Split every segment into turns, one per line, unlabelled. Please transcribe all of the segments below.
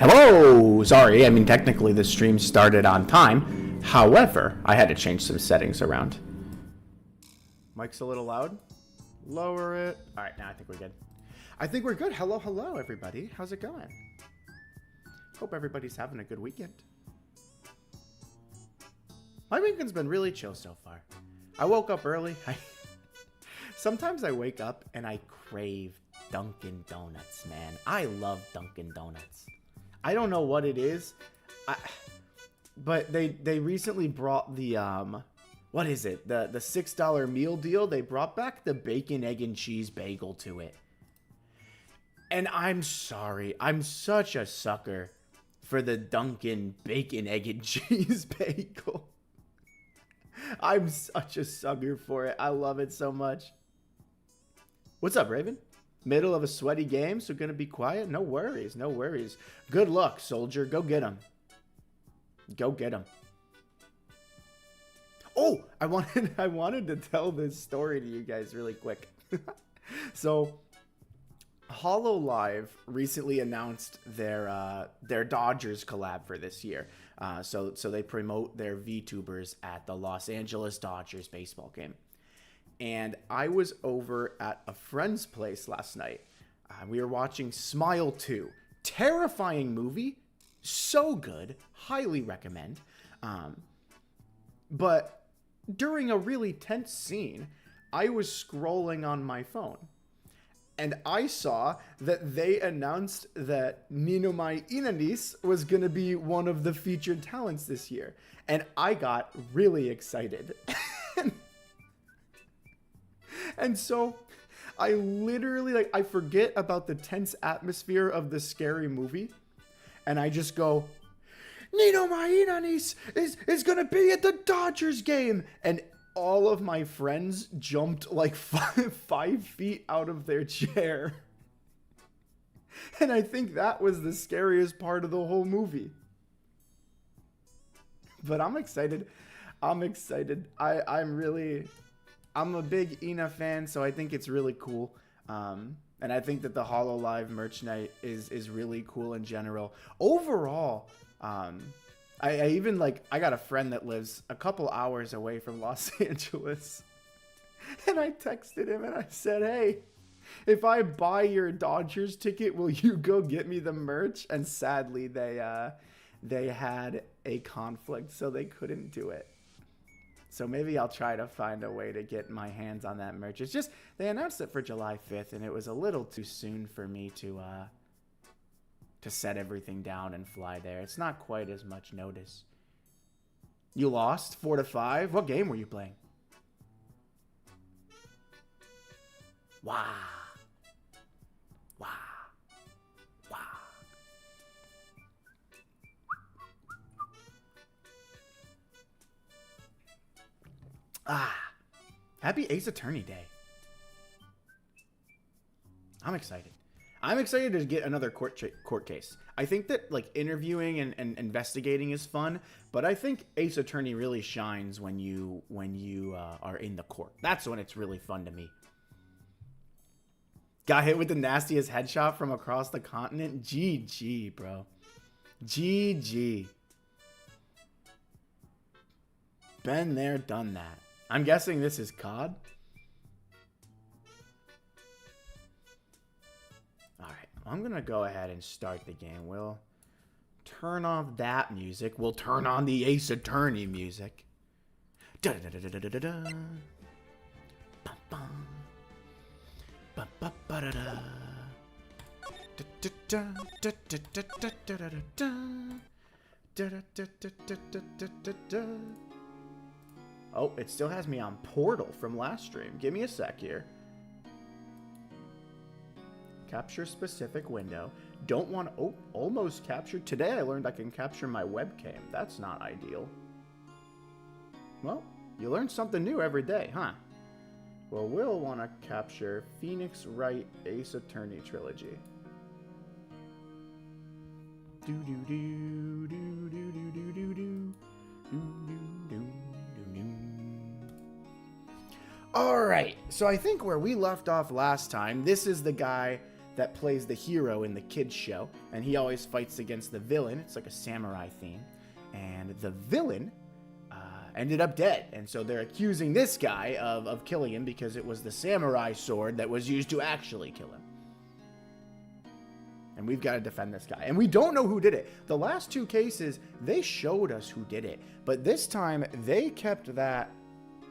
Hello! Sorry, I mean, technically the stream started on time. However, I had to change some settings around. Mic's a little loud. Lower it. All right, now I think we're good. I think we're good. Hello, hello, everybody. How's it going? Hope everybody's having a good weekend. My weekend's been really chill so far. I woke up early. Sometimes I wake up and I crave Dunkin' Donuts, man. I love Dunkin' Donuts. I don't know what it is, but they recently brought the what is it? The $6 meal deal. They brought back the bacon, egg, and cheese bagel to it. And I'm sorry, I'm such a sucker for the Dunkin' bacon, egg, and cheese bagel. I'm such a sucker for it. I love it so much. What's up, Raven? Middle of a sweaty game, so gonna be quiet? No worries, no worries. Good luck, soldier. Go get him. Go get him. Oh, I wanted to tell this story to you guys really quick. So, HoloLive recently announced their Dodgers collab for this year. So they promote their VTubers at the Los Angeles Dodgers baseball game. And I was over at a friend's place last night. We were watching Smile 2. Terrifying movie. So good. Highly recommend. But during a really tense scene, I was scrolling on my phone. And I saw that they announced that Ninomai Inanis was going to be one of the featured talents this year. And I got really excited. And so I literally, I forget about the tense atmosphere of the scary movie. And I just go, Ninomai Inanis is going to be at the Dodgers game. And all of my friends jumped like 5 feet out of their chair. And I think that was the scariest part of the whole movie. But I'm excited. I'm excited. I'm a big Ina fan, so I think it's really cool. And I think that the HoloLive merch night is really cool in general. Overall, I even I got a friend that lives a couple hours away from Los Angeles. And I texted him and I said, hey, if I buy your Dodgers ticket, will you go get me the merch? And sadly, they had a conflict, so they couldn't do it. So maybe I'll try to find a way to get my hands on that merch. It's just, they announced it for July 5th, and it was a little too soon for me to set everything down and fly there. It's not quite as much notice. You lost 4-5? What game were you playing? Wow. Wow. Wow. Happy Ace Attorney Day. I'm excited. I'm excited to get another court case. I think that interviewing and investigating is fun, but I think Ace Attorney really shines when you are in the court. That's when it's really fun to me. Got hit with the nastiest headshot from across the continent. GG, bro. GG. Been there, done that. I'm guessing this is COD. Alright, I'm going to go ahead and start the game. We'll turn off that music. We'll turn on the Ace Attorney music. Da-da-da-da-da-da-da. Bum-bum. Ba-ba-ba-da-da. Da-da-da-da-da-da-da-da-da-da. Da-da-da-da-da-da-da-da. Oh, it still has me on Portal from last stream. Give me a sec here. Capture specific window. Don't want... Oh, almost captured. Today I learned I can capture my webcam. That's not ideal. Well, you learn something new every day, huh? Well, we'll want to capture Phoenix Wright Ace Attorney Trilogy. Alright, so I think where we left off last time, this is the guy that plays the hero in the kids show, and he always fights against the villain. It's like a samurai theme, and the villain ended up dead, and so they're accusing this guy of killing him because it was the samurai sword that was used to actually kill him. And we've got to defend this guy, and we don't know who did it. The last two cases, they showed us who did it, but this time they kept that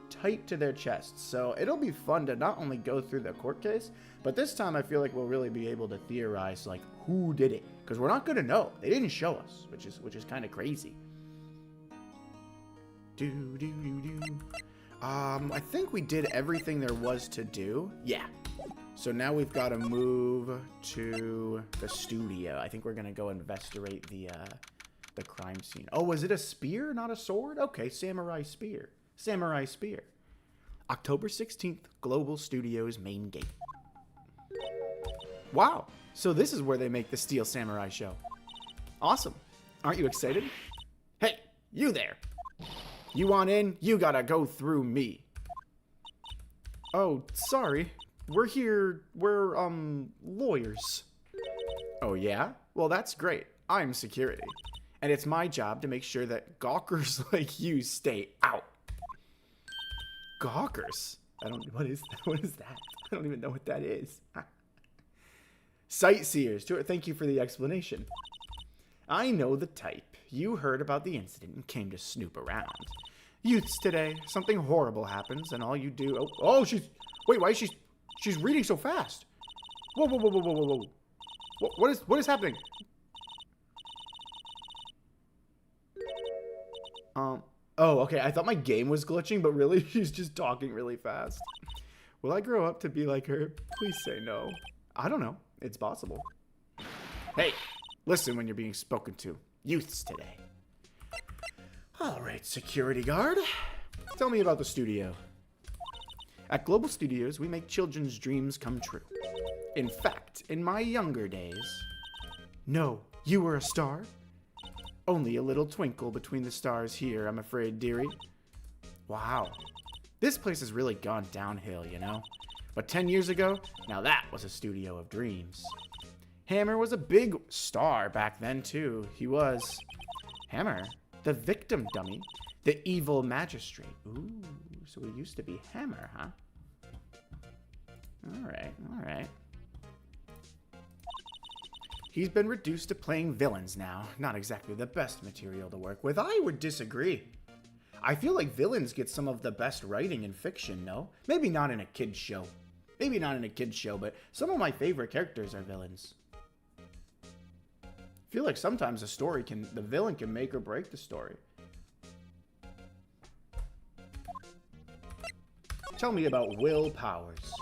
tight to their chests, so it'll be fun to not only go through the court case, but this time I feel like we'll really be able to theorize like who did it, because we're not going to know. They didn't show us, which is kind of crazy. I think we did everything there was to do. Yeah. So now we've got to move to the studio. I think we're going to go investigate the crime scene. Oh, was it a spear, not a sword? Okay, samurai spear. Samurai spear. October 16th, Global Studios main gate. Wow. So this is where they make the Steel Samurai show. Awesome. Aren't you excited? Hey, you there. You want in? You gotta go through me. Oh, sorry. We're lawyers. Oh, yeah? Well, that's great. I'm security. And it's my job to make sure that gawkers like you stay out. Gawkers? What is that? I don't even know what that is. Sightseers. Thank you for the explanation. I know the type. You heard about the incident and came to snoop around. Youths today, something horrible happens, and all you do... Oh, wait, why is she's reading so fast? Whoa. What is happening? Oh, okay, I thought my game was glitching, but really, she's just talking really fast. Will I grow up to be like her? Please say no. I don't know. It's possible. Hey, listen when you're being spoken to. Youths today. All right, security guard. Tell me about the studio. At Global Studios, we make children's dreams come true. In fact, in my younger days... No, you were a star? Only a little twinkle between the stars here, I'm afraid, dearie. Wow. This place has really gone downhill, you know? But 10 years ago, now that was a studio of dreams. Hammer was a big star back then, too. He was... Hammer? The victim dummy? The evil magistrate? Ooh, so he used to be Hammer, huh? Alright. He's been reduced to playing villains now. Not exactly the best material to work with. I would disagree. I feel like villains get some of the best writing in fiction, no? Maybe not in a kid's show. But some of my favorite characters are villains. I feel like sometimes the villain can make or break the story. Tell me about Will Powers.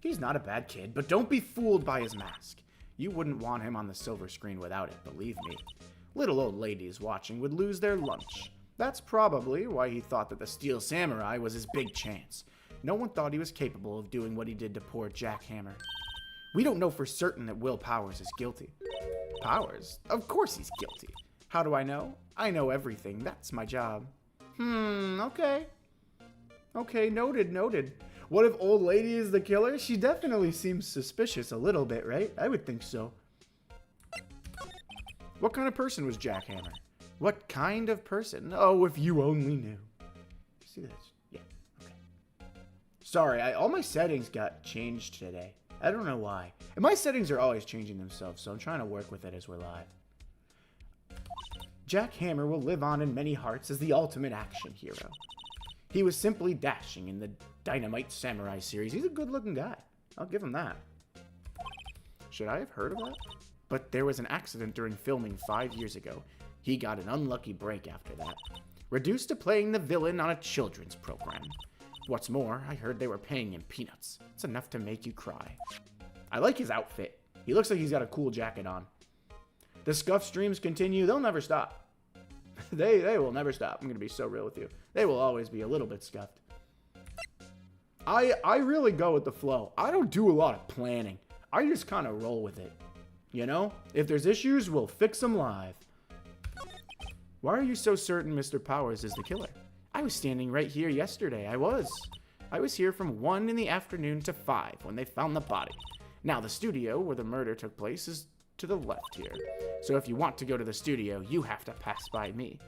He's not a bad kid, but don't be fooled by his mask. You wouldn't want him on the silver screen without it, believe me. Little old ladies watching would lose their lunch. That's probably why he thought that the Steel Samurai was his big chance. No one thought he was capable of doing what he did to poor Jack Hammer. We don't know for certain that Will Powers is guilty. Powers? Of course he's guilty. How do I know? I know everything. That's my job. Okay. Okay, noted. What if old lady is the killer? She definitely seems suspicious a little bit, right? I would think so. What kind of person was Jack Hammer? What kind of person? Oh, if you only knew. See this? Yeah, okay. Sorry, all my settings got changed today. I don't know why. And my settings are always changing themselves, so I'm trying to work with it as we're live. Jack Hammer will live on in many hearts as the ultimate action hero. He was simply dashing in the Dynamite Samurai series. He's a good-looking guy. I'll give him that. Should I have heard of that? But there was an accident during filming 5 years ago. He got an unlucky break after that. Reduced to playing the villain on a children's program. What's more, I heard they were paying him peanuts. It's enough to make you cry. I like his outfit. He looks like he's got a cool jacket on. The scuff streams continue. They'll never stop. They will never stop. I'm going to be so real with you. They will always be a little bit scuffed. I really go with the flow. I don't do a lot of planning. I just kind of roll with it. You know? If there's issues, we'll fix them live. Why are you so certain Mr. Powers is the killer? I was standing right here yesterday. I was here from 1 in the afternoon to 5 when they found the body. Now, the studio where the murder took place is to the left here. So if you want to go to the studio, you have to pass by me.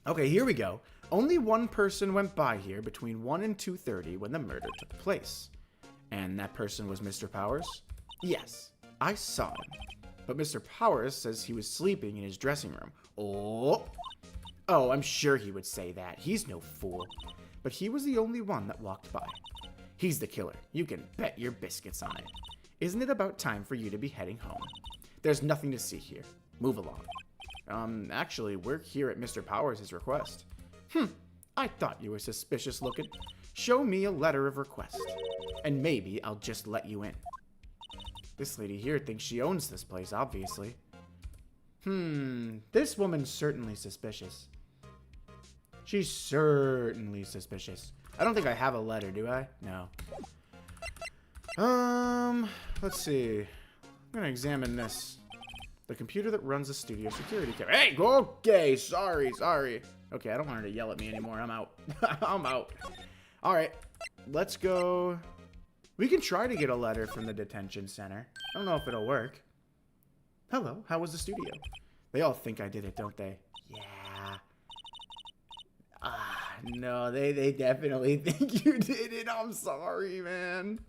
Okay, here we go. Only one person went by here between 1 and 2:30 when the murder took place. And that person was Mr. Powers? Yes, I saw him. But Mr. Powers says he was sleeping in his dressing room. Oh, I'm sure he would say that. He's no fool. But he was the only one that walked by. He's the killer. You can bet your biscuits on it. Isn't it about time for you to be heading home? There's nothing to see here. Move along. Actually, we're here at Mr. Powers' request. I thought you were suspicious looking. Show me a letter of request, and maybe I'll just let you in. This lady here thinks she owns this place, obviously. This woman's certainly suspicious. She's certainly suspicious. I don't think I have a letter, do I? No. Let's see. I'm gonna examine this. The computer that runs the studio security camera. Hey, okay, sorry. Okay, I don't want her to yell at me anymore. I'm out. I'm out. All right, let's go. We can try to get a letter from the detention center. I don't know if it'll work. Hello, how was the studio? They all think I did it, don't they? Yeah. No, they definitely think you did it. I'm sorry, man.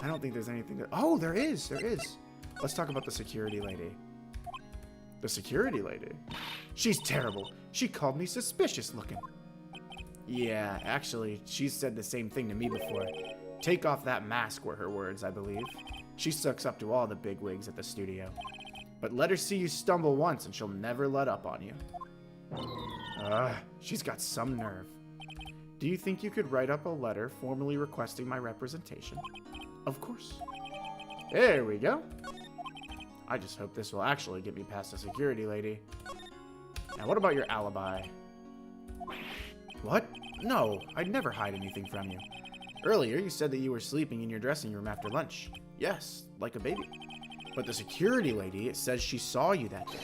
I don't think there's anything that... Oh, there is. Let's talk about the security lady. The security lady? She's terrible. She called me suspicious looking. Yeah, actually, she's said the same thing to me before. Take off that mask were her words, I believe. She sucks up to all the bigwigs at the studio. But let her see you stumble once and she'll never let up on you. She's got some nerve. Do you think you could write up a letter formally requesting my representation? Of course. There we go. I just hope this will actually get me past the security lady. Now, what about your alibi? What? No, I'd never hide anything from you. Earlier, you said that you were sleeping in your dressing room after lunch. Yes, like a baby. But the security lady, it says she saw you that day.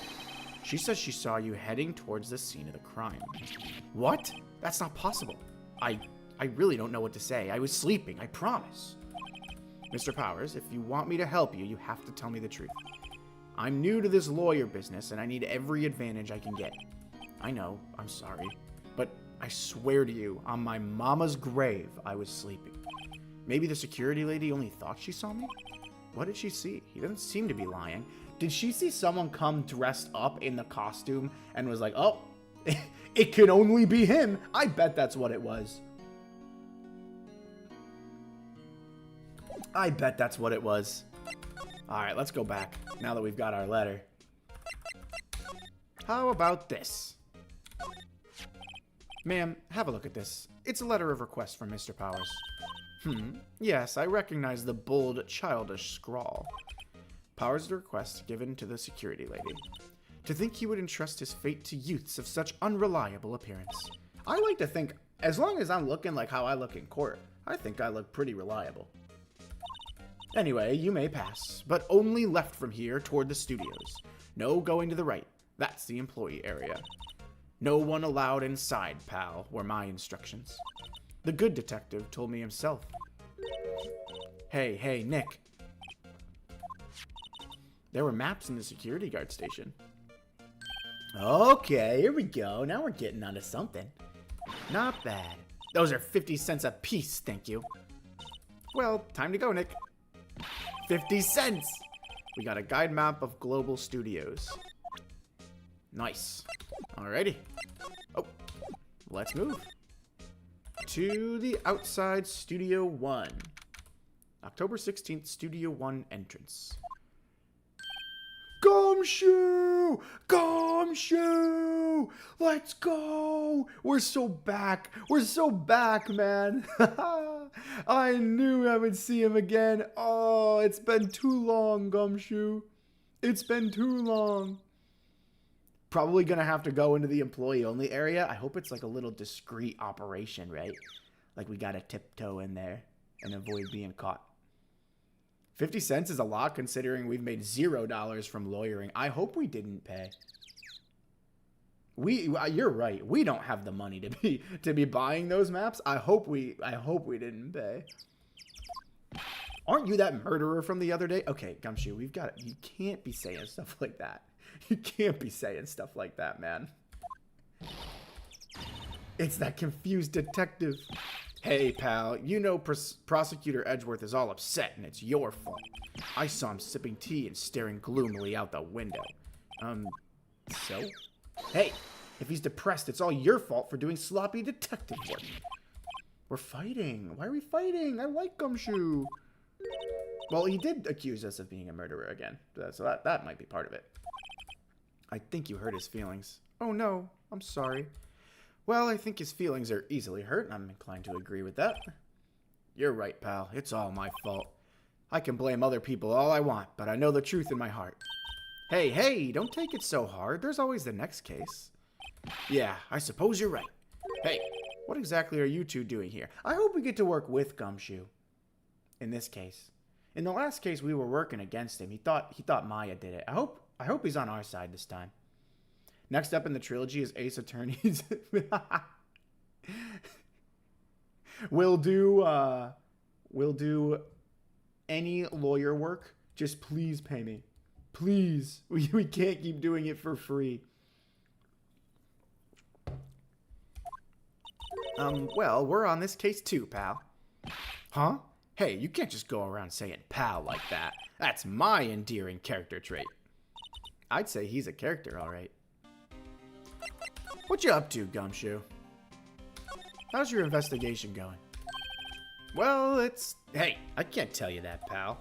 She says she saw you heading towards the scene of the crime. What? That's not possible. I really don't know what to say. I was sleeping, I promise. Mr. Powers, if you want me to help you, you have to tell me the truth. I'm new to this lawyer business, and I need every advantage I can get. I know, I'm sorry, but I swear to you, on my mama's grave, I was sleeping. Maybe the security lady only thought she saw me? What did she see? He doesn't seem to be lying. Did she see someone come dressed up in the costume and was like, oh, it can only be him? I bet that's what it was. I bet that's what it was. Alright, let's go back, now that we've got our letter. How about this? Ma'am, have a look at this. It's a letter of request from Mr. Powers. Yes, I recognize the bold, childish scrawl. Powers' request given to the security lady. To think he would entrust his fate to youths of such unreliable appearance. I like to think, as long as I'm looking like how I look in court, I think I look pretty reliable. Anyway, you may pass, but only left from here toward the studios. No going to the right. That's the employee area. No one allowed inside, pal, were my instructions. The good detective told me himself. Hey, Nick. There were maps in the security guard station. Okay, here we go. Now we're getting onto something. Not bad. Those are 50 cents a piece, thank you. Well, time to go, Nick. 50 cents! We got a guide map of global studios. Nice. Alrighty. Oh, let's move. To the outside Studio 1. October 16th, Studio 1 entrance. Gumshoe! Gumshoe! Let's go! We're so back. We're so back, man. I knew I would see him again. Oh, it's been too long, Gumshoe. It's been too long. Probably gonna have to go into the employee-only area. I hope it's like a little discreet operation, right? Like we gotta tiptoe in there and avoid being caught. 50 cents is a lot considering we've made $0 from lawyering. I hope we didn't pay. You're right. We don't have the money to be buying those maps. I hope we didn't pay. Aren't you that murderer from the other day? Okay, Gumshoe, we've got it. You can't be saying stuff like that. You can't be saying stuff like that, man. It's that confused detective. Hey, pal, you know Prosecutor Edgeworth is all upset, and it's your fault. I saw him sipping tea and staring gloomily out the window. So? Hey, if he's depressed, it's all your fault for doing sloppy detective work. We're fighting. Why are we fighting? I like Gumshoe. Well, he did accuse us of being a murderer again, so that might be part of it. I think you hurt his feelings. Oh no, I'm sorry. Well, I think his feelings are easily hurt, and I'm inclined to agree with that. You're right, pal. It's all my fault. I can blame other people all I want, but I know the truth in my heart. Hey, don't take it so hard. There's always the next case. Yeah, I suppose you're right. Hey, what exactly are you two doing here? I hope we get to work with Gumshoe. In this case. In the last case, we were working against him. He thought Maya did it. I hope he's on our side this time. Next up in the trilogy is Ace Attorneys. We'll do any lawyer work. Just please pay me. Please. We can't keep doing it for free. Well, we're on this case too, pal. Huh? Hey, you can't just go around saying pal like that. That's my endearing character trait. I'd say he's a character, all right. What you up to, Gumshoe? How's your investigation going? Well, Hey, I can't tell you that, pal.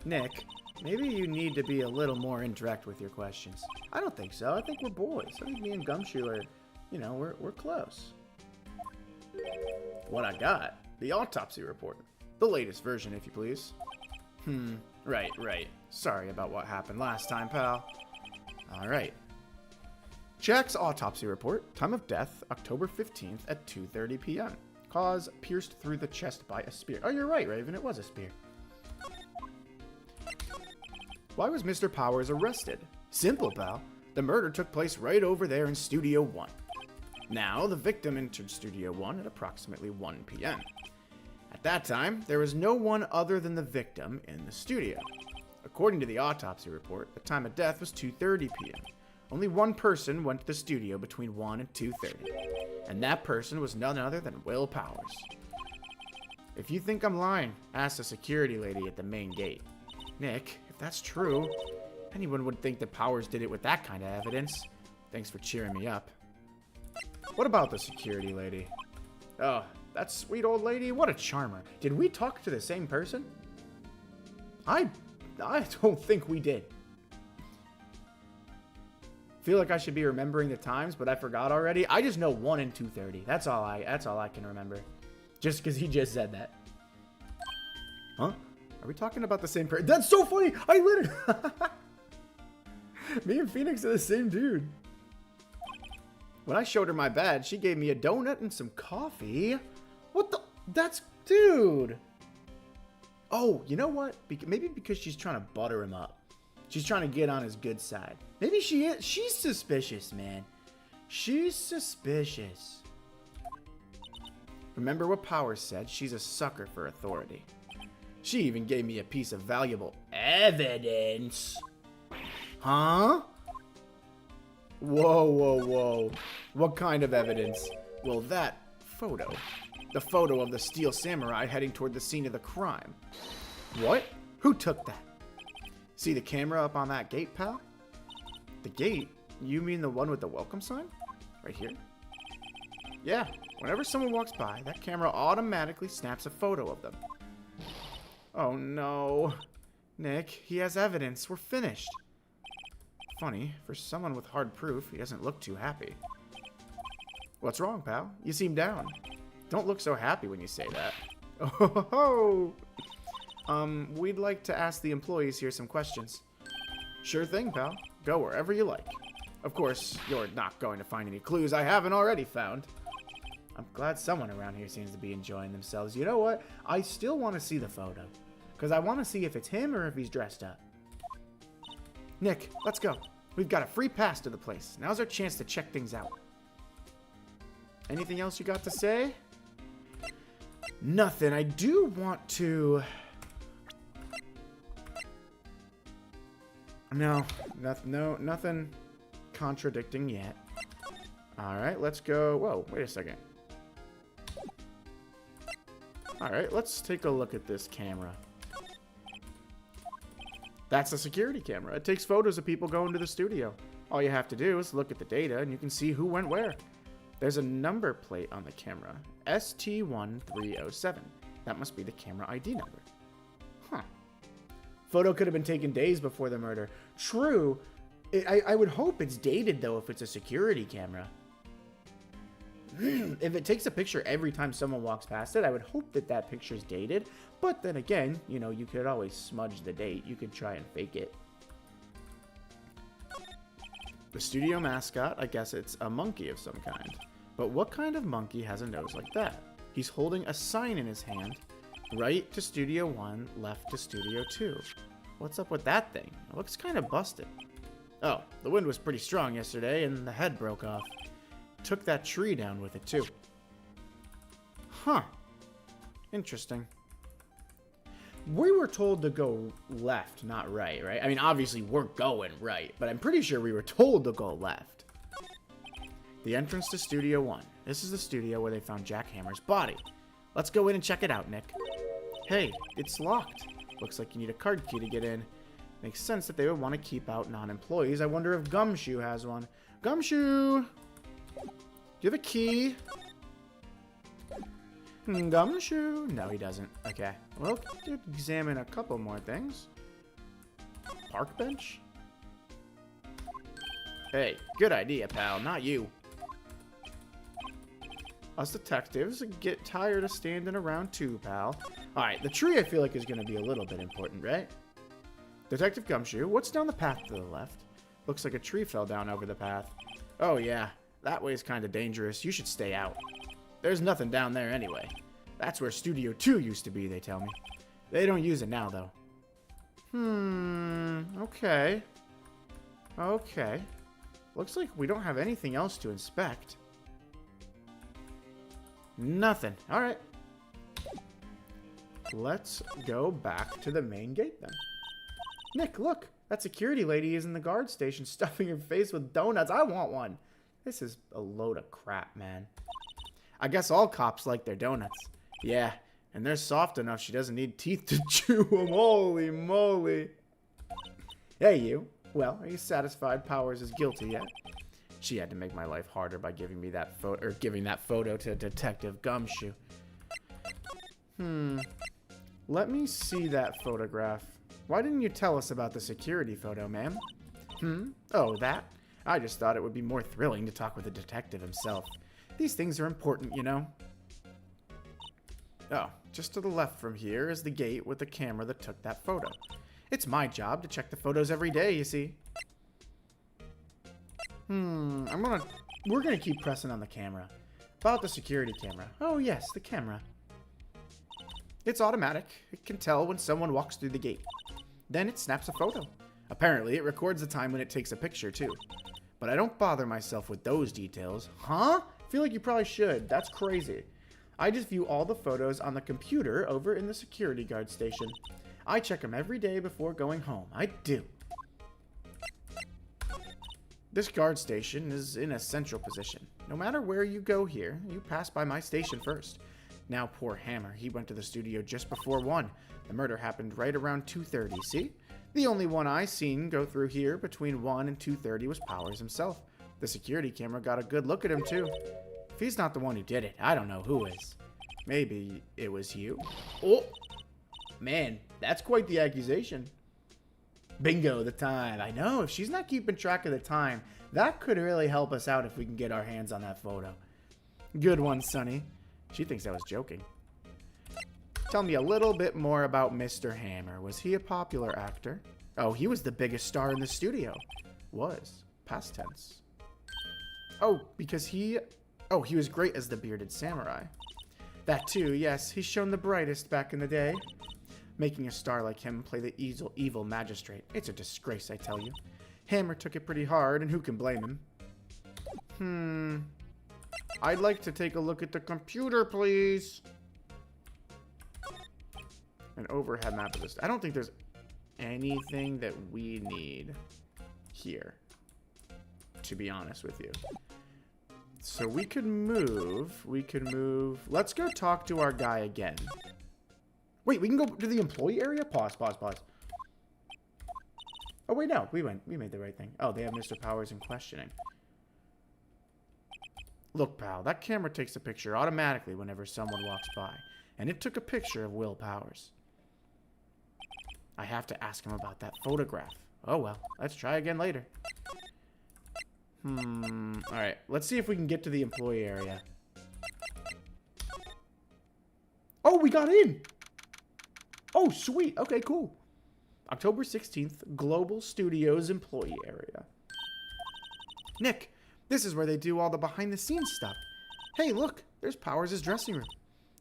Nick, maybe you need to be a little more indirect with your questions. I don't think so. I think we're boys. I think me and Gumshoe are, we're close. What I got? The autopsy report. The latest version, if you please. Right. Sorry about what happened last time, pal. Alright. Jack's autopsy report. Time of death, October 15th at 2:30 p.m. Cause, pierced through the chest by a spear. Oh, you're right, Raven. It was a spear. Why was Mr. Powers arrested? Simple, pal. The murder took place right over there in Studio 1. Now, the victim entered Studio 1 at approximately 1 p.m. At that time, there was no one other than the victim in the studio. According to the autopsy report, the time of death was 2:30 p.m. Only one person went to the studio between 1 and 2:30, and that person was none other than Will Powers. If you think I'm lying, ask the security lady at the main gate. Nick, if that's true, anyone would think that Powers did it with that kind of evidence. Thanks for cheering me up. What about the security lady? Oh, that sweet old lady, what a charmer. Did we talk to the same person? I don't think we did. Feel like I should be remembering the times, but I forgot already. I just know 1 and 2:30. That's all I can remember. Just because he just said that. Huh? Are we talking about the same person? That's so funny! I literally... Me and Phoenix are the same dude. When I showed her my badge, she gave me a donut and some coffee. What the... That's... Dude! Oh, you know what? Maybe because she's trying to butter him up. She's trying to get on his good side. Maybe she is. She's suspicious, man. She's suspicious. Remember what Powers said? She's a sucker for authority. She even gave me a piece of valuable evidence. Huh? Whoa. What kind of evidence? Well, that photo. The photo of the Steel Samurai heading toward the scene of the crime. What? Who took that? See the camera up on that gate, pal? The gate? You mean the one with the welcome sign? Right here? Yeah, whenever someone walks by, that camera automatically snaps a photo of them. Oh no. Nick, he has evidence. We're finished. Funny, for someone with hard proof, he doesn't look too happy. What's wrong, pal? You seem down. Don't look so happy when you say that. Oh, we'd like to ask the employees here some questions. Sure thing, pal. Go wherever you like. Of course, you're not going to find any clues I haven't already found. I'm glad someone around here seems to be enjoying themselves. You know what? I still want to see the photo. Because I want to see if it's him or if he's dressed up. Nick, let's go. We've got a free pass to the place. Now's our chance to check things out. Anything else you got to say? Nothing. I do want to No, nothing contradicting yet. Alright, let's go. Whoa, wait a second. Alright, let's take a look at this camera. That's a security camera. It takes photos of people going to the studio. All you have to do is look at the data and you can see who went where. There's a number plate on the camera. ST1307. That must be the camera ID number. Huh. Photo could have been taken days before the murder. True. I would hope it's dated, though, if it's a security camera. If it takes a picture every time someone walks past it, I would hope that that picture's dated. But then again, you know, you could always smudge the date. You could try and fake it. The studio mascot, I guess it's a monkey of some kind. But what kind of monkey has a nose like that? He's holding a sign in his hand. Right to Studio 1, left to Studio 2. What's up with that thing? It looks kind of busted. Oh, the wind was pretty strong yesterday and the head broke off. Took that tree down with it too. Huh. Interesting. We were told to go left, not right, right? I mean, obviously we're going right, but I'm pretty sure we were told to go left. The entrance to Studio 1. This is the studio where they found Jack Hammer's body. Let's go in and check it out, Nick. Hey, it's locked. Looks like you need a card key to get in. Makes sense that they would want to keep out non-employees. I wonder if Gumshoe has one. Gumshoe! Do you have a key? Gumshoe? No, he doesn't. Okay. Well, examine a couple more things. Park bench? Hey, good idea, pal. Not you. Us detectives get tired of standing around too, pal. Alright, the tree I feel like is going to be a little bit important, right? Detective Gumshoe, what's down the path to the left? Looks like a tree fell down over the path. Oh yeah, that way's kind of dangerous. You should stay out. There's nothing down there anyway. That's where Studio 2 used to be, they tell me. They don't use it now, though. Okay. Okay. Looks like we don't have anything else to inspect. Nothing. Alright. Let's go back to the main gate then. Nick, look. That security lady is in the guard station stuffing her face with donuts. I want one. This is a load of crap, man. I guess all cops like their donuts. Yeah, and they're soft enough she doesn't need teeth to chew them. Holy moly. Hey, you. Well, are you satisfied Powers is guilty yet? She had to make my life harder by giving me that photo, or giving that photo to Detective Gumshoe. Let me see that photograph. Why didn't you tell us about the security photo, ma'am? Oh, that? I just thought it would be more thrilling to talk with the detective himself. These things are important, you know. Oh, just to the left from here is the gate with the camera that took that photo. It's my job to check the photos every day, you see. We're gonna keep pressing on the camera. About the security camera. Oh yes, the camera. It's automatic. It can tell when someone walks through the gate. Then it snaps a photo. Apparently, it records the time when it takes a picture, too. But I don't bother myself with those details. Huh? I feel like you probably should. That's crazy. I just view all the photos on the computer over in the security guard station. I check them every day before going home. I do. This guard station is in a central position. No matter where you go here, you pass by my station first. Now, poor Hammer, he went to the studio just before 1. The murder happened right around 2:30, see? The only one I seen go through here between 1 and 2:30 was Powers himself. The security camera got a good look at him, too. If he's not the one who did it, I don't know who is. Maybe it was you? Oh! Man, that's quite the accusation. Bingo, the time. I know, if she's not keeping track of the time, that could really help us out if we can get our hands on that photo. Good one, Sonny. She thinks I was joking. Tell me a little bit more about Mr. Hammer. Was he a popular actor? Oh, he was the biggest star in the studio. Was. Past tense. Oh, because he was great as the bearded samurai. That too, yes. He's shown the brightest back in the day. Making a star like him play the evil magistrate. It's a disgrace, I tell you. Hammer took it pretty hard, and who can blame him? I'd like to take a look at the computer, please. An overhead map of this. I don't think there's... anything that we need here, to be honest with you. So we could move. Let's go talk to our guy again. Wait, we can go to the employee area? Pause. Oh, wait, no. We made the right thing. Oh, they have Mr. Powers in questioning. Look, pal, that camera takes a picture automatically whenever someone walks by. And it took a picture of Will Powers. I have to ask him about that photograph. Oh, well, let's try again later. Alright, let's see if we can get to the employee area. Oh, we got in! Oh, sweet. Okay, cool. October 16th, Global Studios employee area. Nick, this is where they do all the behind-the-scenes stuff. Hey, look, there's Powers' dressing room.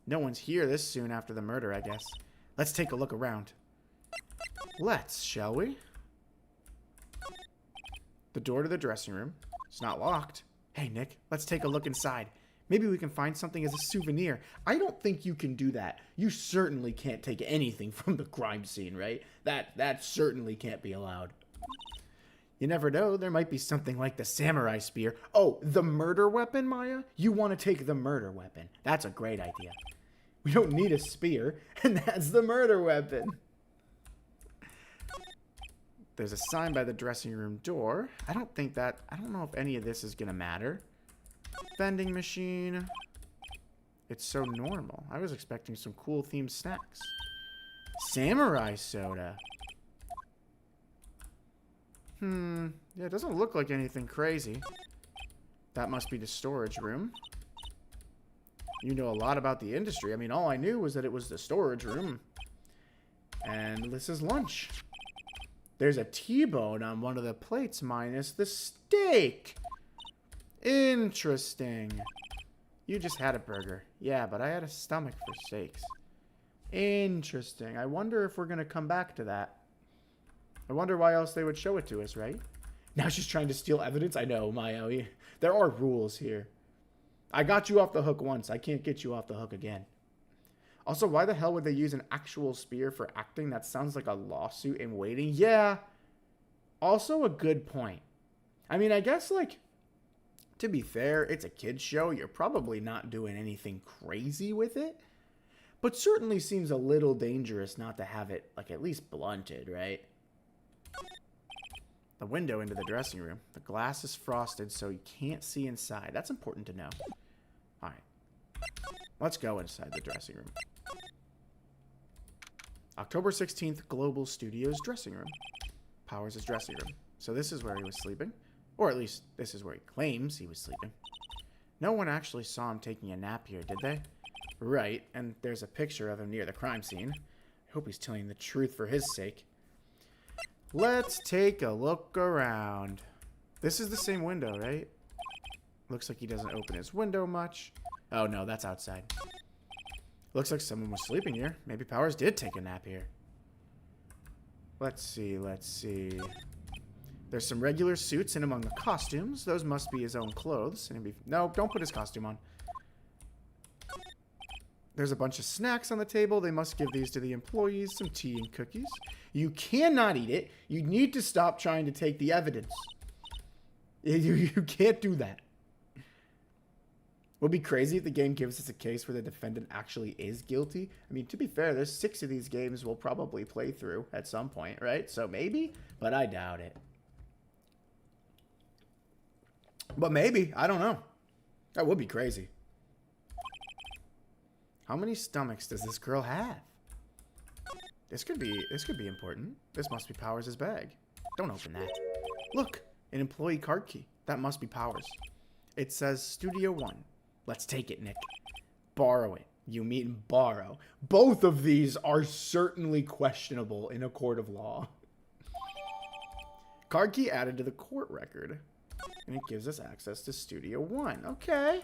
No one's here this soon after the murder, I guess. Let's take a look around. Let's, shall we? The door to the dressing room. It's not locked. Hey, Nick, let's take a look inside. Maybe we can find something as a souvenir. I don't think you can do that. You certainly can't take anything from the crime scene, right? That certainly can't be allowed. You never know. There might be something like the samurai spear. Oh, the murder weapon, Maya? You want to take the murder weapon. That's a great idea. We don't need a spear, and that's the murder weapon. There's a sign by the dressing room door. I don't know if any of this is going to matter. Vending machine. It's so normal. I was expecting some cool themed snacks. Samurai soda. Yeah, it doesn't look like anything crazy. That must be the storage room. You know a lot about the industry. I mean, all I knew was that it was the storage room. And this is lunch. There's a T-bone on one of the plates minus the steak. Interesting. You just had a burger. Yeah, but I had a stomach for steaks. Interesting. I wonder if we're going to come back to that. I wonder why else they would show it to us, right? Now she's trying to steal evidence? I know, Maya. There are rules here. I got you off the hook once. I can't get you off the hook again. Also, why the hell would they use an actual spear for acting? That sounds like a lawsuit in waiting. Yeah. Also a good point. I mean, I guess, like, to be fair, it's a kid's show. You're probably not doing anything crazy with it. But certainly seems a little dangerous not to have it, like, at least blunted, right? The window into the dressing room. The glass is frosted so you can't see inside. That's important to know. Alright. Let's go inside the dressing room. October 16th, Global Studios dressing room. Powers' dressing room. So this is where he was sleeping. Or at least, this is where he claims he was sleeping. No one actually saw him taking a nap here, did they? Right, and there's a picture of him near the crime scene. I hope he's telling the truth for his sake. Let's take a look around. This is the same window, right? Looks like he doesn't open his window much. Oh no, that's outside. Looks like someone was sleeping here. Maybe Powers did take a nap here. Let's see. There's some regular suits in among the costumes. Those must be his own clothes. No, don't put his costume on. There's a bunch of snacks on the table. They must give these to the employees. Some tea and cookies. You cannot eat it. You need to stop trying to take the evidence. You can't do that. Would be crazy if the game gives us a case where the defendant actually is guilty. I mean, to be fair, there's 6 of these games we'll probably play through at some point, right? So maybe, but I doubt it. But maybe. I don't know. That would be crazy. How many stomachs does this girl have? This could be important. This must be Powers' bag. Don't open that. Look, an employee card key. That must be Powers. It says Studio 1. Let's take it, Nick. Borrow it. You mean borrow. Both of these are certainly questionable in a court of law. Card key added to the court record. And it gives us access to Studio 1. Okay.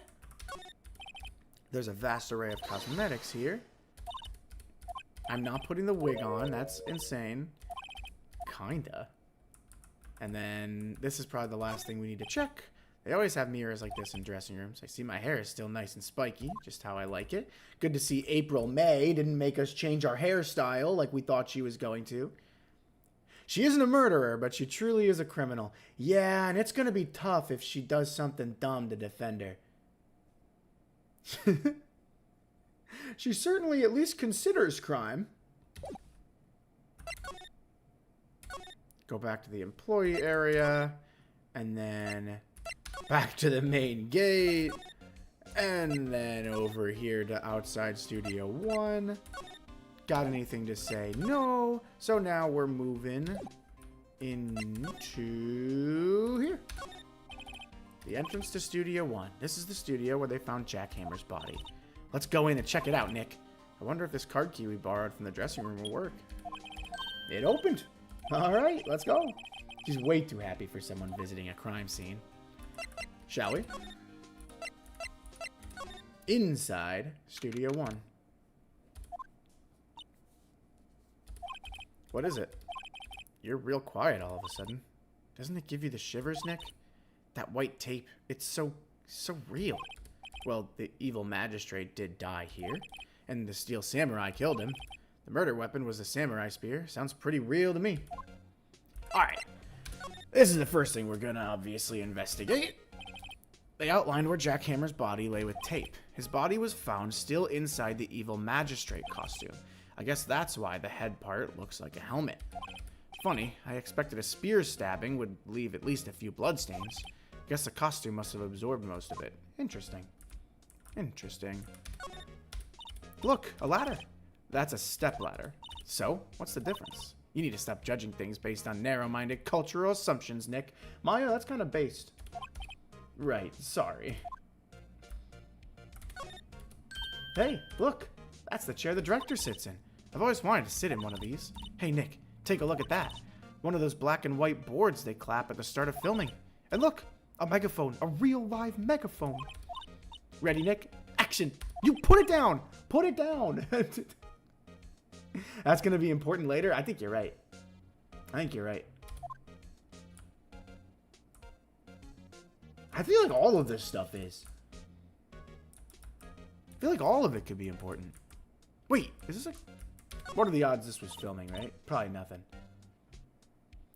There's a vast array of cosmetics here. I'm not putting the wig on. That's insane. Kinda. And then this is probably the last thing we need to check. They always have mirrors like this in dressing rooms. I see my hair is still nice and spiky, just how I like it. Good to see April May didn't make us change our hairstyle like we thought she was going to. She isn't a murderer, but she truly is a criminal. Yeah, and it's gonna be tough if she does something dumb to defend her. She certainly at least considers crime. Go back to the employee area, and then back to the main gate, and then over here to outside Studio 1. Got anything to say? No. So now we're moving into here. The entrance to Studio 1. This is the studio where they found Jack Hammer's body. Let's go in and check it out, Nick. I wonder if this card key we borrowed from the dressing room will work. It opened. All right, let's go. She's way too happy for someone visiting a crime scene. Shall we? Inside Studio 1. What is it? You're real quiet all of a sudden. Doesn't it give you the shivers, Nick? That white tape, it's so real. Well, the evil magistrate did die here, and the steel samurai killed him. The murder weapon was a samurai spear. Sounds pretty real to me. Alright. This is the first thing we're gonna obviously investigate. They outlined where Jack Hammer's body lay with tape. His body was found still inside the evil magistrate costume. I guess that's why the head part looks like a helmet. Funny, I expected a spear stabbing would leave at least a few bloodstains. Guess the costume must have absorbed most of it. Interesting. Interesting. Look, a ladder. That's a step ladder. So, what's the difference? You need to stop judging things based on narrow-minded cultural assumptions, Nick. Maya, that's kind of based. Right, sorry. Hey, look. That's the chair the director sits in. I've always wanted to sit in one of these. Hey, Nick, take a look at that. One of those black and white boards they clap at the start of filming. And look, a megaphone, a real live megaphone. Ready, Nick? Action! You put it down! Put it down! That's going to be important later? I think you're right. I think you're right. I feel like all of this stuff is. I feel like all of it could be important. Wait, is this like... What are the odds this was filming, right? Probably nothing.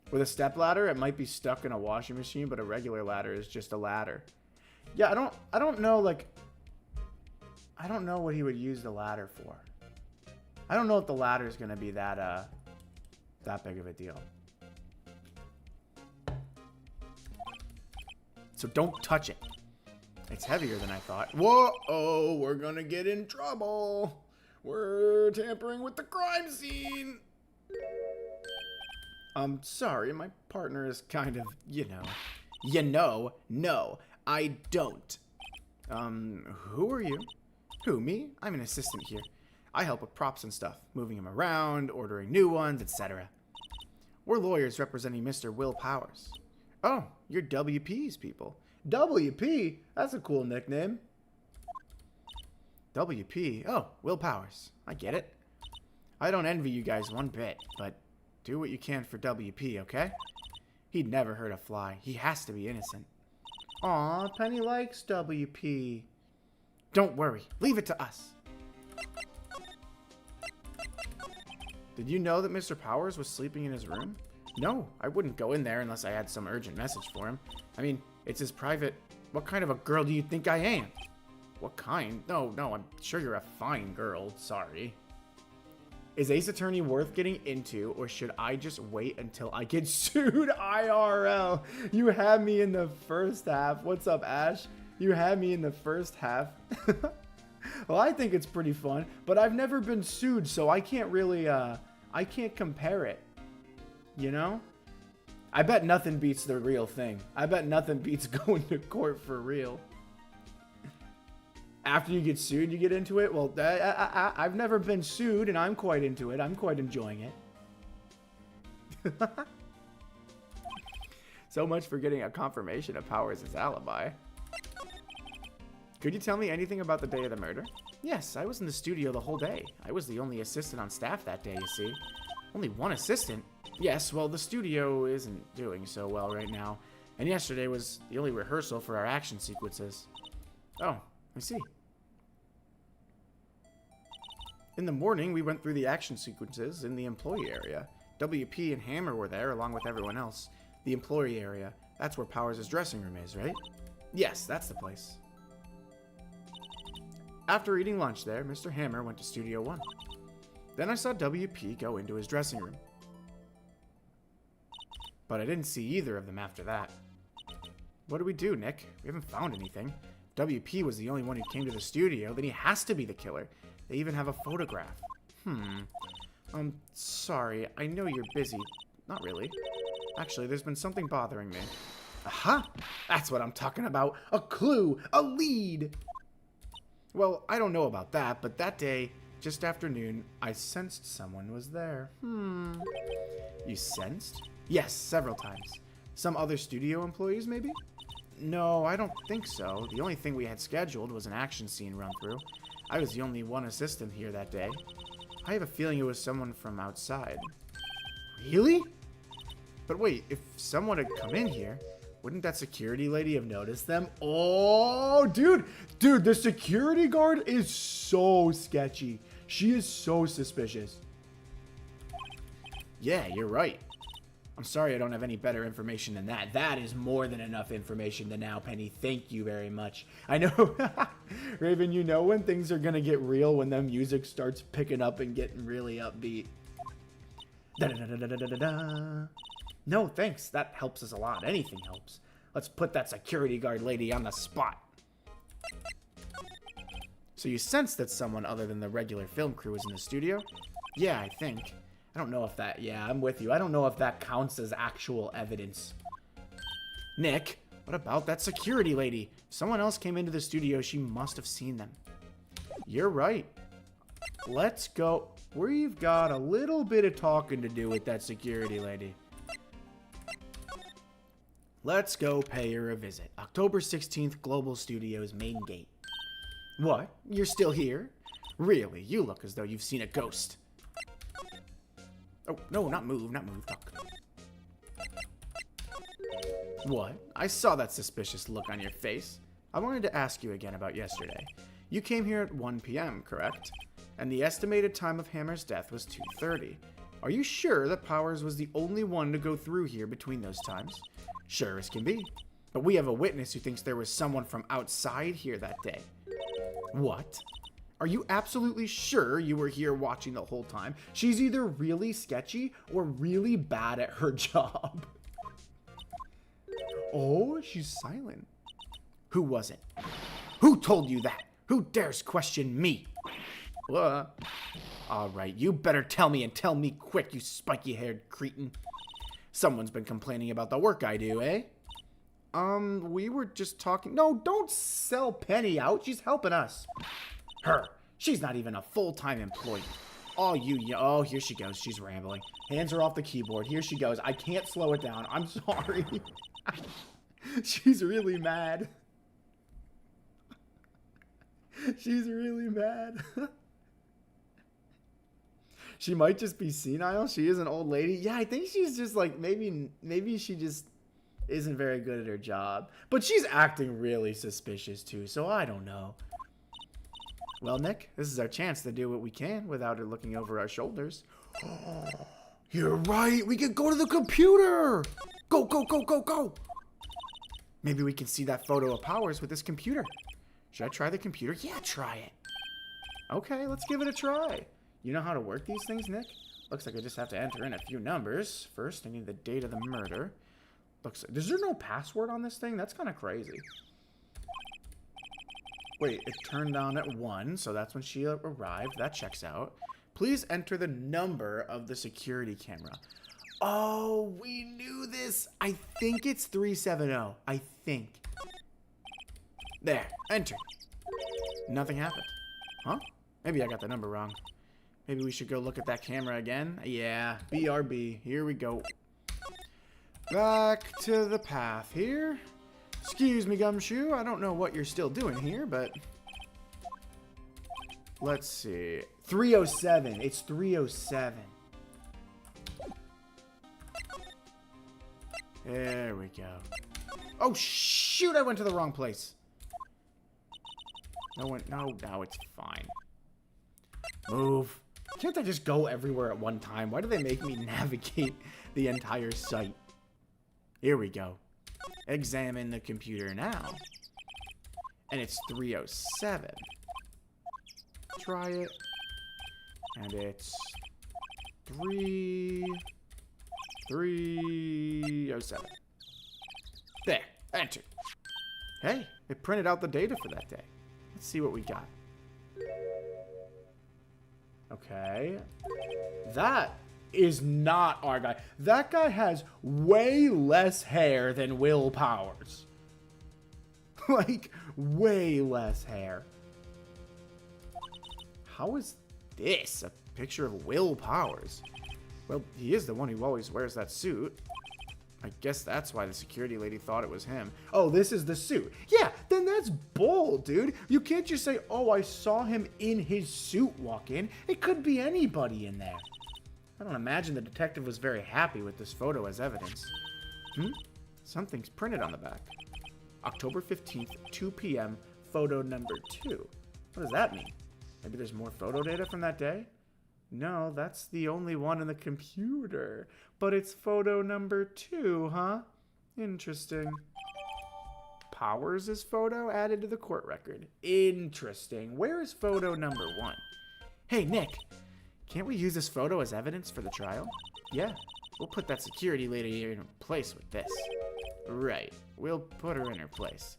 With a stepladder, it might be stuck in a washing machine, but a regular ladder is just a ladder. Yeah, I don't know, like... I don't know what he would use the ladder for. I don't know if the ladder is going to be that big of a deal. So don't touch it. It's heavier than I thought. Whoa, we're going to get in trouble. We're tampering with the crime scene. I'm sorry, my partner is kind of, no, I don't. Who are you? Who, me? I'm an assistant here. I help with props and stuff, moving them around, ordering new ones, etc. We're lawyers representing Mr. Will Powers. Oh, you're WP's people. WP? That's a cool nickname. WP? Oh, Will Powers. I get it. I don't envy you guys one bit, but do what you can for WP, okay? He'd never hurt a fly. He has to be innocent. Aw, Penny likes WP. Don't worry. Leave it to us. Did you know that Mr. Powers was sleeping in his room? No, I wouldn't go in there unless I had some urgent message for him. I mean, it's his private... What kind of a girl do you think I am? What kind? No, I'm sure you're a fine girl. Sorry. Is Ace Attorney worth getting into, or should I just wait until I get sued IRL? You had me in the first half. What's up, Ash? You had me in the first half. Well, I think it's pretty fun, but I've never been sued, so I can't really, I can't compare it. You know? I bet nothing beats the real thing. I bet nothing beats going to court for real. After you get sued, you get into it? Well, I've never been sued, and I'm quite into it. I'm quite enjoying it. So much for getting a confirmation of Powers' alibi. Could you tell me anything about the day of the murder? Yes, I was in the studio the whole day. I was the only assistant on staff that day, you see. Only one assistant? Yes, well, the studio isn't doing so well right now. And yesterday was the only rehearsal for our action sequences. Oh, I see. In the morning, we went through the action sequences in the employee area. WP and Hammer were there along with everyone else. The employee area. That's where Powers' dressing room is, right? Yes, that's the place. After eating lunch there, Mr. Hammer went to Studio 1. Then I saw WP go into his dressing room. But I didn't see either of them after that. What do we do, Nick? We haven't found anything. If WP was the only one who came to the studio, then he has to be the killer. They even have a photograph. I'm sorry. I know you're busy. Not really. Actually, there's been something bothering me. Aha! That's what I'm talking about. A clue! A lead! Well, I don't know about that, but that day, just after noon, I sensed someone was there. You sensed? Yes, several times. Some other studio employees, maybe? No, I don't think so. The only thing we had scheduled was an action scene run-through. I was the only one assistant here that day. I have a feeling it was someone from outside. Really? But wait, if someone had come in here, wouldn't that security lady have noticed them? Oh, dude, the security guard is so sketchy. She is so suspicious. Yeah, you're right. I'm sorry I don't have any better information than that. That is more than enough information to now, Penny. Thank you very much. I know, Raven, you know when things are going to get real when the music starts picking up and getting really upbeat. Da-da-da-da-da-da-da. No, thanks. That helps us a lot. Anything helps. Let's put that security guard lady on the spot. So you sense that someone other than the regular film crew is in the studio? Yeah, I think. I don't know if that... Yeah, I'm with you. I don't know if that counts as actual evidence. Nick, what about that security lady? If someone else came into the studio, she must have seen them. You're right. Let's go. We've got a little bit of talking to do with that security lady. Let's go pay her a visit. October 16th, Global Studios main gate. What? You're still here? Really? You look as though you've seen a ghost. Oh, no, not move, talk. What? I saw that suspicious look on your face. I wanted to ask you again about yesterday. You came here at 1 p.m., correct? And the estimated time of Hammer's death was 2:30. Are you sure that Powers was the only one to go through here between those times? Sure as can be. But we have a witness who thinks there was someone from outside here that day. What? Are you absolutely sure you were here watching the whole time? She's either really sketchy or really bad at her job. Oh, she's silent. Who was it? Who told you that? Who dares question me? All right, you better tell me and tell me quick, you spiky-haired cretin. Someone's been complaining about the work I do, eh? We were just talking. No, don't sell Penny out. She's helping us. Her. She's not even a full-time employee. Oh, oh, here she goes. She's rambling. Hands are off the keyboard. Here she goes. I can't slow it down. I'm sorry. She's really mad. She's really mad. She might just be senile. She is an old lady. Yeah, I think she's just like, maybe she just isn't very good at her job. But she's acting really suspicious too, so I don't know. Well, Nick, this is our chance to do what we can without her looking over our shoulders. You're right. We can go to the computer. Go, go, go, go, go. Maybe we can see that photo of Powers with this computer. Should I try the computer? Yeah, try it. Okay, let's give it a try. You know how to work these things, Nick? Looks like I just have to enter in a few numbers. First, I need the date of the murder. Looks like... Is there no password on this thing? That's kind of crazy. Wait, it turned on at 1, so that's when she arrived. That checks out. Please enter the number of the security camera. Oh, we knew this. I think it's 370. I think. There, enter. Nothing happened. Huh? Maybe I got the number wrong. Maybe we should go look at that camera again. Yeah, BRB. Here we go. Back to the path here. Excuse me, Gumshoe. I don't know what you're still doing here, but... Let's see. 307. It's 307. There we go. Oh, shoot! I went to the wrong place. No, it's fine. Move. Can't I just go everywhere at one time? Why do they make me navigate the entire site? Here we go. Examine the computer now. And it's 307. Try it. And it's 307. There. Enter. Hey, it printed out the data for that day. Let's see what we got. Okay. That is not our guy. That guy has way less hair than Will Powers. Like, way less hair. How is this a picture of Will Powers? Well, he is the one who always wears that suit. I guess that's why the security lady thought it was him. Oh, this is the suit. Yeah, then that's bull, dude. You can't just say, oh, I saw him in his suit walk in. It could be anybody in there. I don't imagine the detective was very happy with this photo as evidence. Something's printed on the back. October 15th, 2 p.m., photo number 2. What does that mean? Maybe there's more photo data from that day? No, that's the only one in the computer. But it's photo number 2, huh? Interesting. Powers' photo added to the court record. Interesting. Where is photo number 1? Hey, Nick. Can't we use this photo as evidence for the trial? Yeah. We'll put that security lady in her place with this. Right. We'll put her in her place.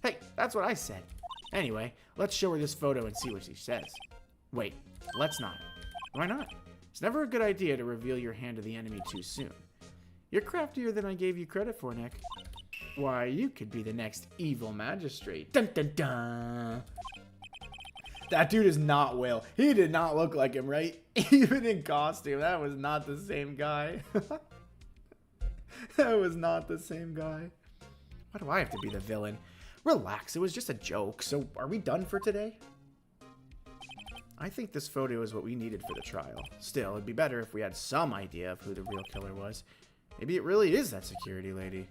Hey, that's what I said. Anyway, let's show her this photo and see what she says. Wait, let's not. Why not? It's never a good idea to reveal your hand to the enemy too soon. You're craftier than I gave you credit for, Nick. Why, you could be the next evil magistrate. Dun dun dun! That dude is not Will. He did not look like him, right? Even in costume, that was not the same guy. That was not the same guy. Why do I have to be the villain? Relax, it was just a joke. So, are we done for today? I think this photo is what we needed for the trial. Still, it'd be better if we had some idea of who the real killer was. Maybe it really is that security lady.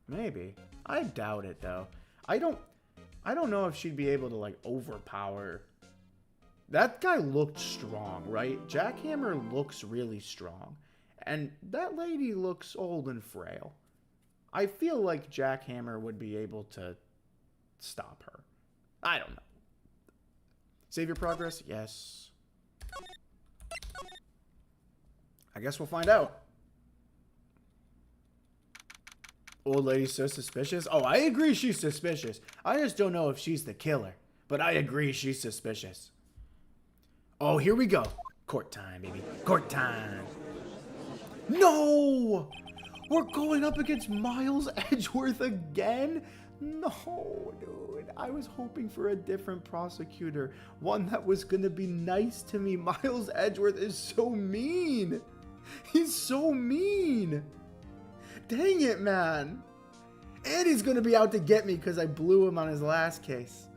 Maybe. I doubt it, though. I don't know if she'd be able to, like, overpower. That guy looked strong, right? Jackhammer looks really strong. And that lady looks old and frail. I feel like Jackhammer would be able to stop her. I don't know. Save your progress? Yes. I guess we'll find out. Old lady's so suspicious. Oh, I agree she's suspicious. I just don't know if she's the killer. But I agree she's suspicious. Oh, here we go. Court time, baby. Court time. No! We're going up against Miles Edgeworth again? No, dude. I was hoping for a different prosecutor. One that was going to be nice to me. Miles Edgeworth is so mean. He's so mean. Dang it, man. And he's going to be out to get me because I blew him on his last case.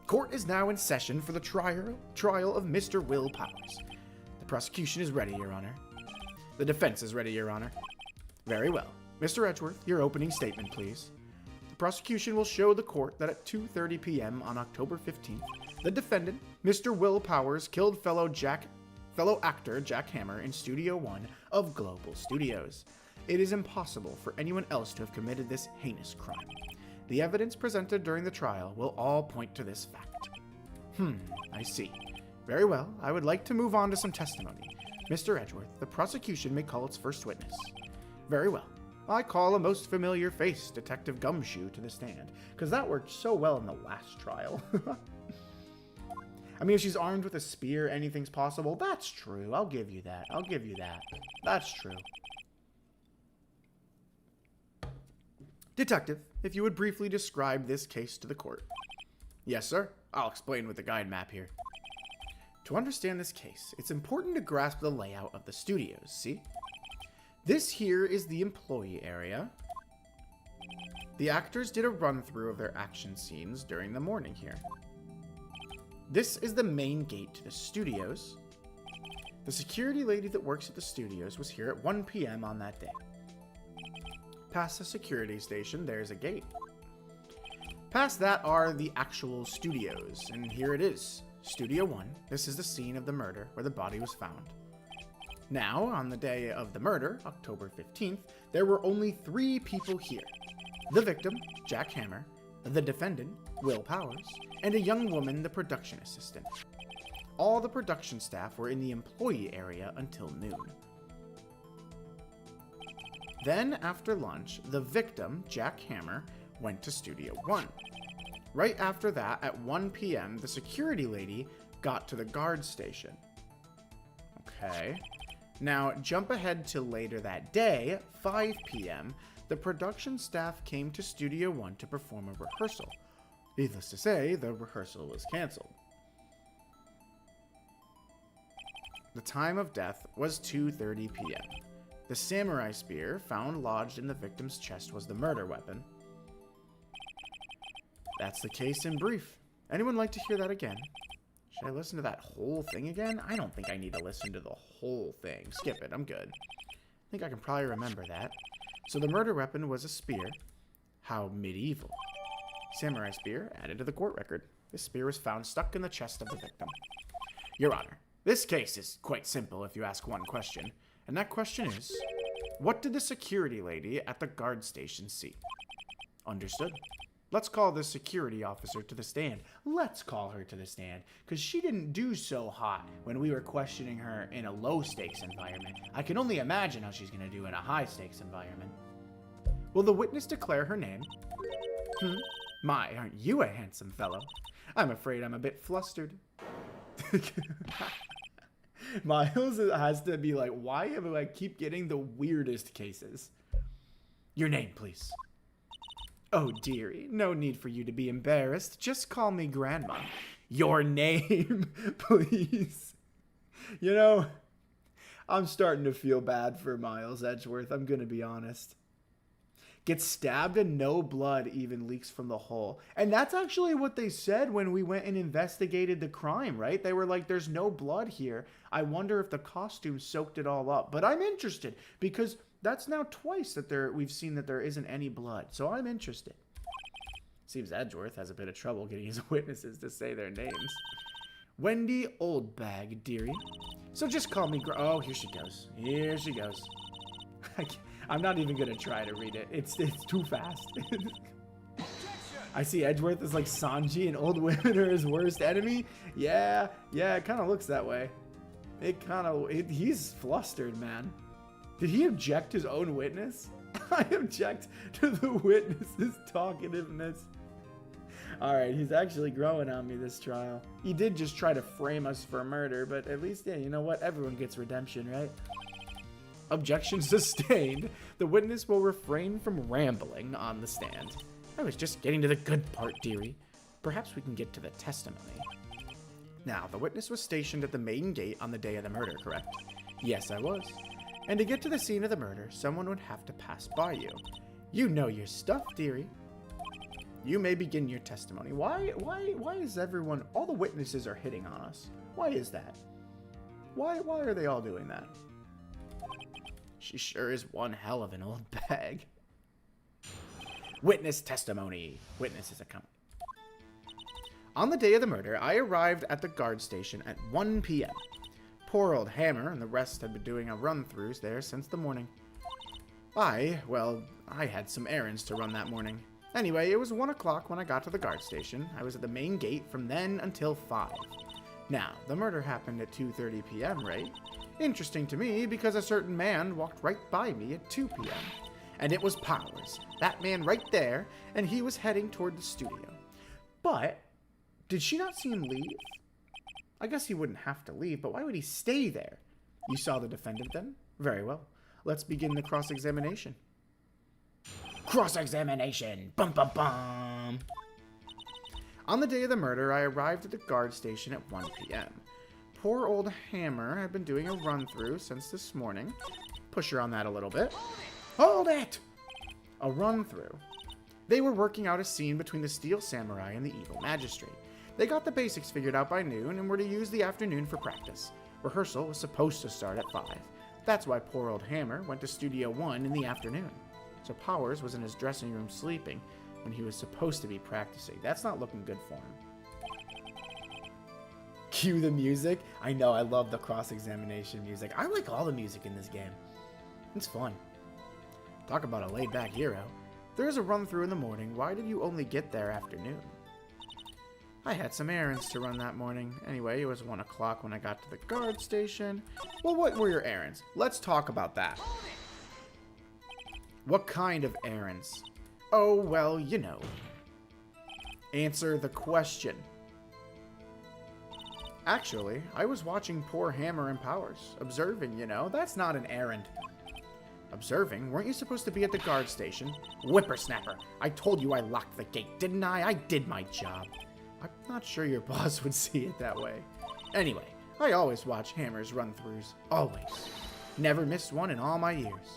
Court is now in session for the trial of Mr. Will Powers. The prosecution is ready, Your Honor. The defense is ready, Your Honor. Very well. Mr. Edgeworth, your opening statement, please. The prosecution will show the court that at 2:30 p.m. on October 15th, the defendant, Mr. Will Powers, killed fellow actor Jack Hammer in Studio 1 of Global Studios. It is impossible for anyone else to have committed this heinous crime. The evidence presented during the trial will all point to this fact. I see. Very well. I would like to move on to some testimony. Mr. Edgeworth, the prosecution may call its first witness. Very well. I call a most familiar face, Detective Gumshoe, to the stand, because that worked so well in the last trial. I mean, if she's armed with a spear, anything's possible. That's true. I'll give you that. I'll give you that. That's true. Detective, if you would briefly describe this case to the court. Yes, sir. I'll explain with the guide map here. To understand this case, it's important to grasp the layout of the studios, see? This here is the employee area. The actors did a run-through of their action scenes during the morning here. This is the main gate to the studios. The security lady that works at the studios was here at 1 p.m. on that day. Past the security station, there's a gate. Past that are the actual studios, and here it is. Studio 1. This is the scene of the murder where the body was found. Now, on the day of the murder, October 15th, there were only 3 people here. The victim, Jack Hammer, the defendant, Will Powers, and a young woman, the production assistant. All the production staff were in the employee area until noon. Then, after lunch, the victim, Jack Hammer, went to Studio 1. Right after that, at 1 p.m., the security lady got to the guard station. Okay. Now, jump ahead to later that day, 5 p.m., the production staff came to Studio 1 to perform a rehearsal. Needless to say, the rehearsal was canceled. The time of death was 2:30 p.m. The samurai spear found lodged in the victim's chest was the murder weapon. That's the case in brief. Anyone like to hear that again? Should I listen to that whole thing again? I don't think I need to listen to the whole thing. Skip it, I'm good. I think I can probably remember that. So the murder weapon was a spear. How medieval. Samurai spear added to the court record. This spear was found stuck in the chest of the victim. Your Honor, this case is quite simple if you ask one question. And that question is, what did the security lady at the guard station see? Understood. Let's call the security officer to the stand. Let's call her to the stand, because she didn't do so hot when we were questioning her in a low-stakes environment. I can only imagine how she's going to do in a high-stakes environment. Will the witness declare her name? My, aren't you a handsome fellow? I'm afraid I'm a bit flustered. Miles has to be like, why do I keep getting the weirdest cases? Your name, please. Oh, dearie, no need for you to be embarrassed. Just call me Grandma. Your name, please. You know, I'm starting to feel bad for Miles Edgeworth, I'm gonna be honest. Gets stabbed and no blood even leaks from the hole. And that's actually what they said when we went and investigated the crime, right? They were like, there's no blood here. I wonder if the costume soaked it all up. But I'm interested because that's now twice that we've seen that there isn't any blood. So I'm interested. Seems Edgeworth has a bit of trouble getting his witnesses to say their names. Wendy Oldbag, dearie. So just call me oh, here she goes. Here she goes. I'm not even going to try to read it. It's too fast. I see Edgeworth is like Sanji and old women are his worst enemy. Yeah, it kind of looks that way. He's flustered, man. Did he object his own witness? I object to the witness's talkativeness. Alright, he's actually growing on me this trial. He did just try to frame us for murder, but at least, yeah, you know what? Everyone gets redemption, right? Objection sustained. The witness will refrain from rambling on the stand. I was just getting to the good part, dearie. Perhaps we can get to the testimony. Now, the witness was stationed at the main gate on the day of the murder, correct? Yes, I was. And to get to the scene of the murder, someone would have to pass by you. You know your stuff, dearie. You may begin your testimony. Why is everyone, all the witnesses are hitting on us? Why is that? Why are they all doing that? She sure is one hell of an old bag. Witness testimony. Witness's account. On the day of the murder, I arrived at the guard station at 1 p.m. Poor old Hammer and the rest had been doing a run-throughs there since the morning. I had some errands to run that morning. Anyway, it was 1 o'clock when I got to the guard station. I was at the main gate from then until 5. Now, the murder happened at 2:30 p.m., right? Interesting to me because a certain man walked right by me at 2 p.m. And it was Powers, that man right there, and he was heading toward the studio. But, did she not see him leave? I guess he wouldn't have to leave, but why would he stay there? You saw the defendant then? Very well. Let's begin the cross-examination. Cross-examination! Bum bum bum! On the day of the murder, I arrived at the guard station at 1 p.m. Poor old Hammer had been doing a run-through since this morning. Push her on that a little bit. Hold it! A run-through. They were working out a scene between the Steel Samurai and the Evil Magistrate. They got the basics figured out by noon and were to use the afternoon for practice. Rehearsal was supposed to start at 5. That's why poor old Hammer went to Studio 1 in the afternoon. So Powers was in his dressing room sleeping when he was supposed to be practicing. That's not looking good for him. Cue the music. I know, I love the cross-examination music. I like all the music in this game. It's fun. Talk about a laid-back hero. There's a run-through in the morning. Why did you only get there afternoon? I had some errands to run that morning. Anyway, it was 1 o'clock when I got to the guard station. Well, what were your errands? Let's talk about that. What kind of errands? Oh, well, you know. Answer the question. Actually, I was watching poor Hammer and Powers. Observing, you know. That's not an errand. Observing? Weren't you supposed to be at the guard station? Whippersnapper. I told you I locked the gate, didn't I? I did my job. I'm not sure your boss would see it that way. Anyway, I always watch Hammer's run-throughs. Always. Never missed one in all my years.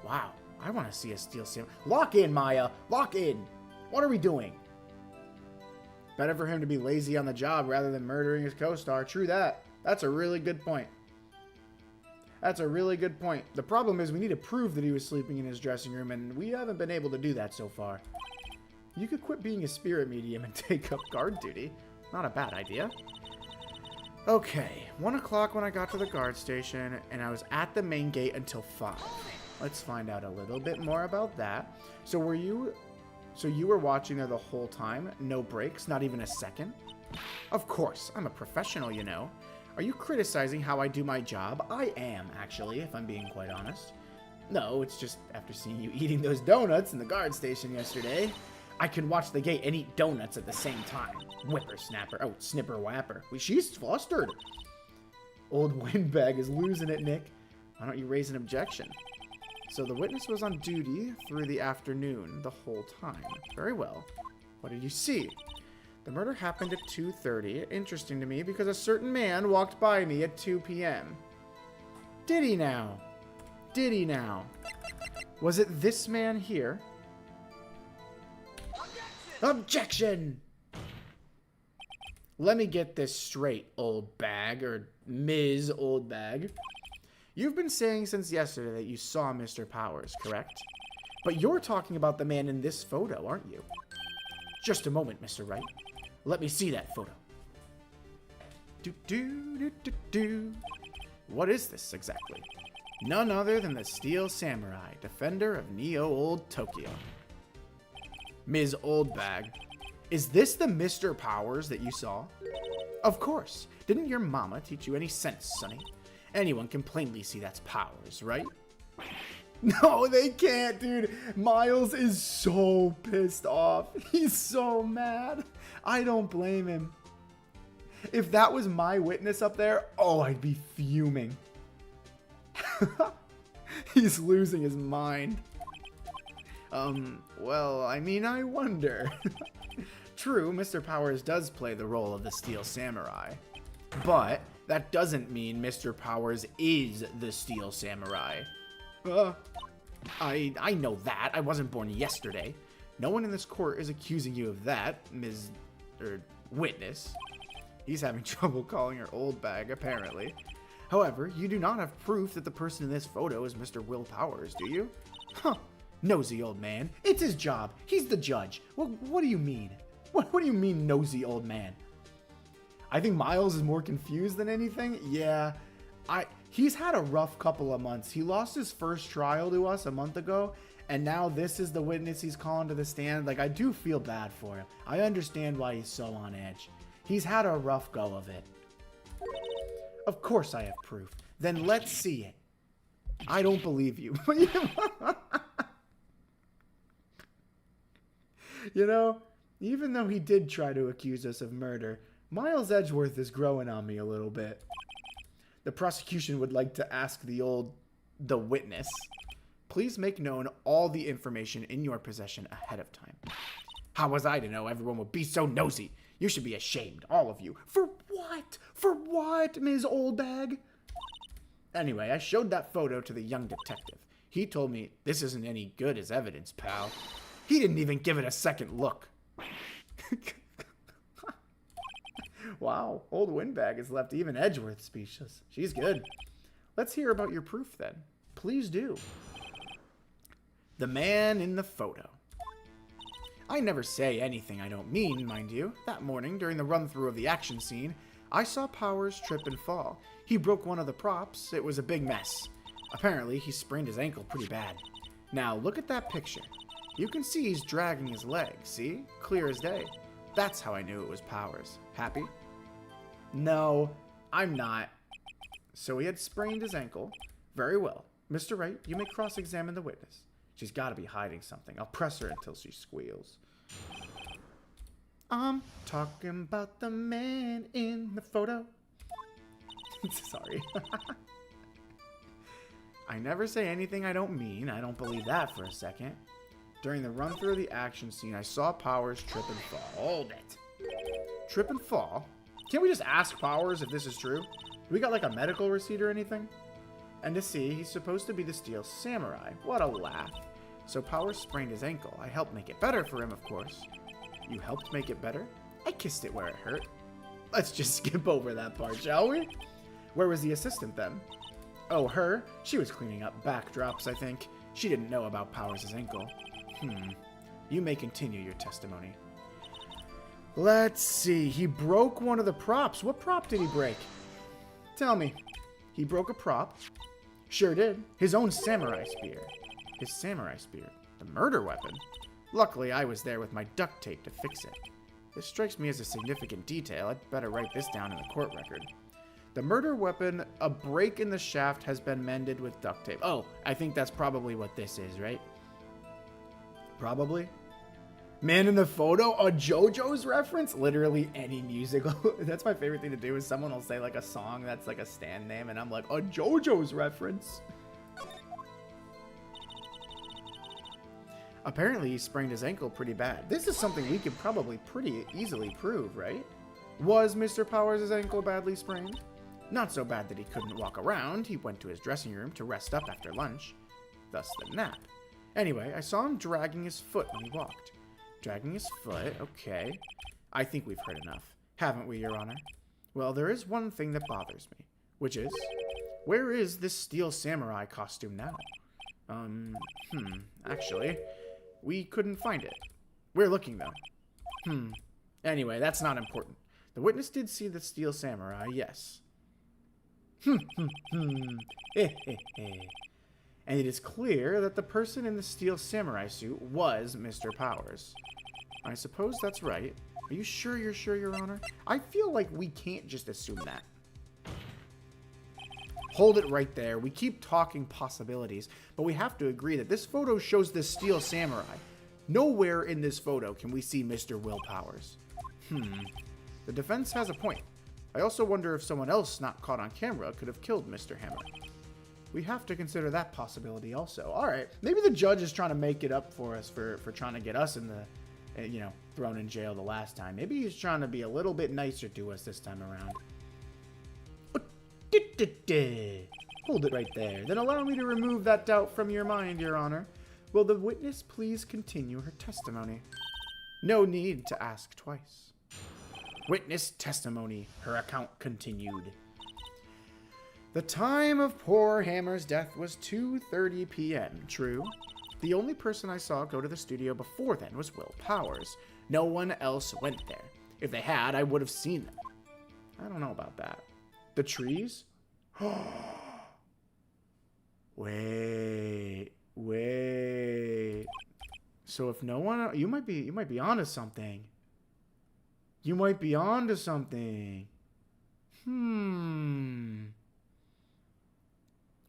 Wow, I want to see a steel sim. Lock in, Maya! Lock in! What are we doing? Better for him to be lazy on the job rather than murdering his co-star. True that. That's a really good point. That's a really good point. The problem is we need to prove that he was sleeping in his dressing room, and we haven't been able to do that so far. You could quit being a spirit medium and take up guard duty. Not a bad idea. Okay, 1 o'clock when I got to the guard station, and I was at the main gate until 5. Let's find out a little bit more about that. So you were watching there the whole time? No breaks? Not even a second? Of course, I'm a professional, you know. Are you criticizing how I do my job? I am, actually, if I'm being quite honest. No, it's just after seeing you eating those donuts in the guard station yesterday, I can watch the gate and eat donuts at the same time. Whippersnapper. Oh, snipper whapper. She's flustered. Old windbag is losing it, Nick. Why don't you raise an objection? So the witness was on duty through the afternoon the whole time. Very well. What did you see? The murder happened at 2:30. Interesting to me because a certain man walked by me at 2 p.m. Did he now? Did he now? Was it this man here? Objection! Let me get this straight, old bag, or Ms. Old Bag. You've been saying since yesterday that you saw Mr. Powers, correct? But you're talking about the man in this photo, aren't you? Just a moment, Mr. Wright. Let me see that photo. What is this exactly? None other than the Steel Samurai, defender of Neo-Old Tokyo. Ms. Oldbag, is this the Mr. Powers that you saw? Of course. Didn't your mama teach you any sense, Sonny? Anyone can plainly see that's Powers, right? No, they can't, dude. Miles is so pissed off. He's so mad. I don't blame him. If that was my witness up there, oh, I'd be fuming. He's losing his mind. Well, I mean, I wonder. True, Mr. Powers does play the role of the Steel Samurai. But that doesn't mean Mr. Powers is the Steel Samurai. I know that. I wasn't born yesterday. No one in this court is accusing you of that, Witness. He's having trouble calling her old bag, apparently. However, you do not have proof that the person in this photo is Mr. Will Powers, do you? Huh. Nosy old man. It's his job. He's the judge. What do you mean? What do you mean, nosy old man? I think Miles is more confused than anything. Yeah, he's had a rough couple of months. He lost his first trial to us a month ago, and now this is the witness he's calling to the stand. Like, I do feel bad for him. I understand why he's so on edge. He's had a rough go of it. Of course I have proof. Then let's see it. I don't believe you. You know, even though he did try to accuse us of murder, Miles Edgeworth is growing on me a little bit. The prosecution would like to ask the witness, please make known all the information in your possession ahead of time. How was I to know everyone would be so nosy? You should be ashamed, all of you. For what? For what, Ms. Oldbag? Anyway, I showed that photo to the young detective. He told me, this isn't any good as evidence, pal. He didn't even give it a second look. Wow, old Windbag has left even Edgeworth speechless. She's good. Let's hear about your proof then. Please do. The man in the photo. I never say anything I don't mean, mind you. That morning, during the run-through of the action scene, I saw Powers trip and fall. He broke one of the props. It was a big mess. Apparently, he sprained his ankle pretty bad. Now, look at that picture. You can see he's dragging his leg, see? Clear as day. That's how I knew it was Powers. Happy? No, I'm not. So he had sprained his ankle. Very well. Mr. Wright, you may cross-examine the witness. She's got to be hiding something. I'll press her until she squeals. I'm talking about the man in the photo. Sorry. I never say anything I don't mean. I don't believe that for a second. During the run-through of the action scene, I saw Powers trip and fall. Hold it. Trip and fall? Can't we just ask Powers if this is true? Do we got like a medical receipt or anything? And to see, he's supposed to be the Steel Samurai. What a laugh. So Powers sprained his ankle. I helped make it better for him, of course. You helped make it better? I kissed it where it hurt. Let's just skip over that part, shall we? Where was the assistant then? Oh, her? She was cleaning up backdrops, I think. She didn't know about Powers' ankle. You may continue your testimony. Let's see. He broke one of the props. What prop did he break? Tell me. He broke a prop? Sure did. His own samurai spear. His samurai spear? The murder weapon? Luckily, I was there with my duct tape to fix it. This strikes me as a significant detail. I'd better write this down in the court record. The murder weapon, a break in the shaft, has been mended with duct tape. Oh, I think that's probably what this is, right? Probably. Man in the photo, a JoJo's reference? Literally any musical. That's my favorite thing to do is someone will say like a song that's like a stand name and I'm like, a JoJo's reference. Apparently he sprained his ankle pretty bad. This is something we could probably pretty easily prove, right? Was Mr. Powers' ankle badly sprained? Not so bad that he couldn't walk around. He went to his dressing room to rest up after lunch. Thus the nap. Anyway, I saw him dragging his foot when he walked. Dragging his foot, okay. I think we've heard enough. Haven't we, Your Honor? Well, there is one thing that bothers me. Which is, where is this Steel Samurai costume now? Actually, we couldn't find it. We're looking, though. Anyway, that's not important. The witness did see the Steel Samurai, yes. And it is clear that the person in the Steel Samurai suit was Mr. Powers. I suppose that's right. Are you sure you're sure, Your Honor? I feel like we can't just assume that. Hold it right there. We keep talking possibilities, but we have to agree that this photo shows the Steel Samurai. Nowhere in this photo can we see Mr. Will Powers. The defense has a point. I also wonder if someone else not caught on camera could have killed Mr. Hammer. We have to consider that possibility also. All right, maybe the judge is trying to make it up for us for trying to get us in the, thrown in jail the last time. Maybe he's trying to be a little bit nicer to us this time around. Hold it right there. Then allow me to remove that doubt from your mind, Your Honor. Will the witness please continue her testimony? No need to ask twice. Witness testimony. Her account continued. The time of poor Hammer's death was 2:30 p.m. True. The only person I saw go to the studio before then was Will Powers. No one else went there. If they had, I would have seen them. I don't know about that. The trees? Wait. So if no one, you might be onto something. You might be onto something.